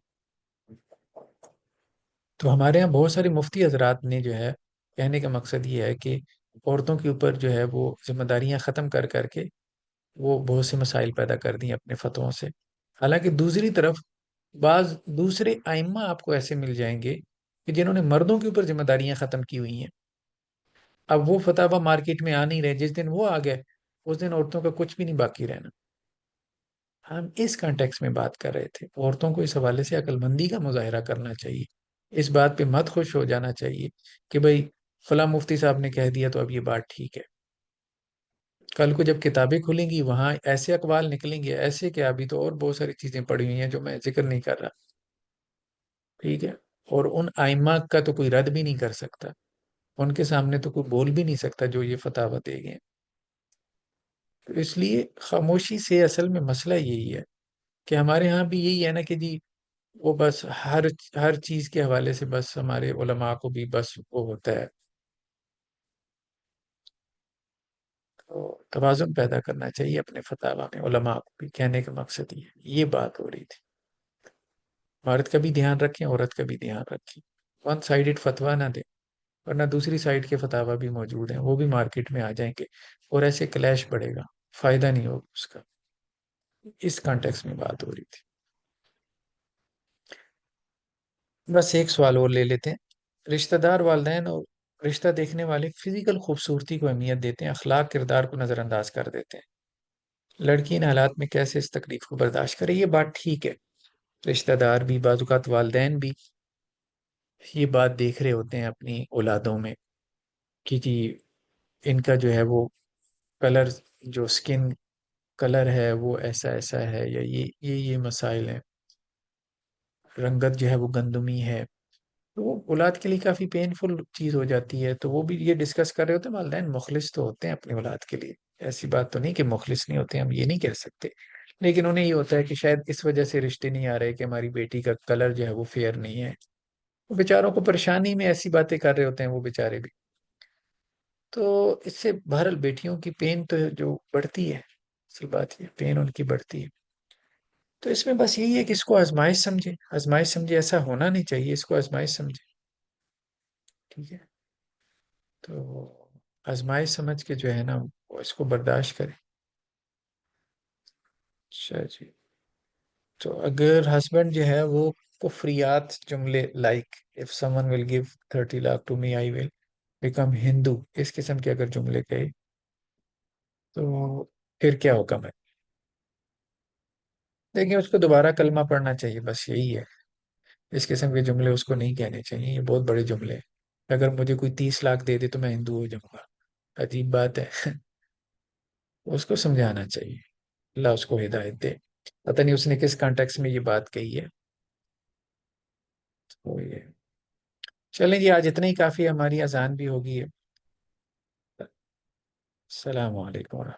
تو ہمارے یہاں بہت سارے مفتی حضرات نے جو ہے کہنے کا مقصد یہ ہے کہ عورتوں کے اوپر جو ہے وہ ذمہ داریاں ختم کر کر کے وہ بہت سے مسائل پیدا کر دی اپنے فتووں سے۔ حالانکہ دوسری طرف بعض دوسرے ائمہ آپ کو ایسے مل جائیں گے کہ جنہوں نے مردوں کے اوپر ذمہ داریاں ختم کی ہوئی ہیں، اب وہ فتویٰ مارکیٹ میں آ نہیں رہے، جس دن وہ آ گئے اس دن عورتوں کا کچھ بھی نہیں باقی رہنا۔ ہم اس کانٹیکس میں بات کر رہے تھے، عورتوں کو اس حوالے سے عقل مندی کا مظاہرہ کرنا چاہیے، اس بات پہ مت خوش ہو جانا چاہیے کہ بھئی فلاں مفتی صاحب نے کہہ دیا تو اب یہ بات ٹھیک ہے۔ کل کو جب کتابیں کھلیں گی وہاں ایسے اقوال نکلیں گے، ایسے کہ ابھی تو اور بہت ساری چیزیں پڑھی ہوئی ہیں جو میں ذکر نہیں کر رہا، ٹھیک ہے، اور ان ائمہ کا تو کوئی رد بھی نہیں کر سکتا، ان کے سامنے تو کوئی بول بھی نہیں سکتا جو یہ فتاوی دے گئے۔ تو اس لیے خاموشی سے اصل میں مسئلہ یہی ہے کہ ہمارے ہاں بھی یہی ہے نا کہ جی وہ بس ہر چیز کے حوالے سے بس ہمارے علماء کو بھی بس وہ ہوتا ہے، تو توازن پیدا کرنا چاہیے اپنے فتاوی میں، علماء کو بھی کہنے کا مقصد یہ بات ہو رہی تھی۔ مرد کا بھی دھیان رکھیں، عورت کا بھی دھیان رکھیں، ون سائیڈڈ فتویٰ نہ دیں، ورنہ دوسری سائیڈ کے فتاوی بھی موجود ہیں، وہ بھی مارکیٹ میں آ جائیں گے اور ایسے کلیش بڑھے گا، فائدہ نہیں ہوگا اس کا۔ اس کانٹیکس میں بات ہو رہی تھی۔ بس ایک سوال اور لے لیتے ہیں، رشتہ دار والدین اور رشتہ دیکھنے والے فزیکل خوبصورتی کو اہمیت دیتے ہیں، اخلاق کردار کو نظر انداز کر دیتے ہیں، لڑکی ان حالات میں کیسے اس تکلیف کو برداشت کرے؟ یہ بات ٹھیک ہے، رشتہ دار بھی بعض اوقات والدین بھی یہ بات دیکھ رہے ہوتے ہیں اپنی اولادوں میں کہ جی ان کا جو ہے وہ کلر، جو سکن کلر ہے وہ ایسا ایسا ہے، یا یہ مسائل ہیں، رنگت جو ہے وہ گندمی ہے، تو وہ اولاد کے لیے کافی پینفل چیز ہو جاتی ہے، تو وہ بھی یہ ڈسکس کر رہے ہوتے ہیں، والدین مخلص تو ہوتے ہیں اپنی اولاد کے لیے، ایسی بات تو نہیں کہ مخلص نہیں ہوتے، ہم یہ نہیں کہہ سکتے، لیکن انہیں یہ ہوتا ہے کہ شاید اس وجہ سے رشتے نہیں آ رہے کہ ہماری بیٹی کا کلر جو ہے وہ فیئر نہیں ہے، وہ بیچاروں کو پریشانی میں ایسی باتیں کر رہے ہوتے ہیں وہ بیچارے بھی، تو اس سے بہرحال بیٹیوں کی پین تو جو بڑھتی ہے، اصل بات یہ پین ان کی بڑھتی ہے، تو اس میں بس یہی ہے کہ اس کو آزمائش سمجھے، آزمائش سمجھے، ایسا ہونا نہیں چاہیے، اس کو آزمائش سمجھے، ٹھیک ہے، تو آزمائش سمجھ کے جو ہے نا وہ اس کو برداشت کرے۔ اچھا جی، تو اگر ہسبینڈ جو ہے وہ کفریات جملے like if someone will give 30 lakh to me I will become Hindu، اس قسم کے اگر جملے کہے تو پھر کیا ہوگا؟ میں دیکھیں اس کو دوبارہ کلمہ پڑھنا چاہیے، بس یہی ہے، اس قسم کے جملے اس کو نہیں کہنے چاہیے، یہ بہت بڑے جملے ہیں، اگر مجھے کوئی 30 لاکھ دے دے تو میں ہندو ہو جاؤں گا، عجیب بات ہے اس کو سمجھانا چاہیے، اللہ اس کو ہدایت دے، پتہ نہیں اس نے کس کانٹیکس میں یہ بات کہی ہے، تو یہ چلیں جی، آج اتنا ہی کافی ہے، ہماری اذان بھی ہوگی ہے، السلام علیکم۔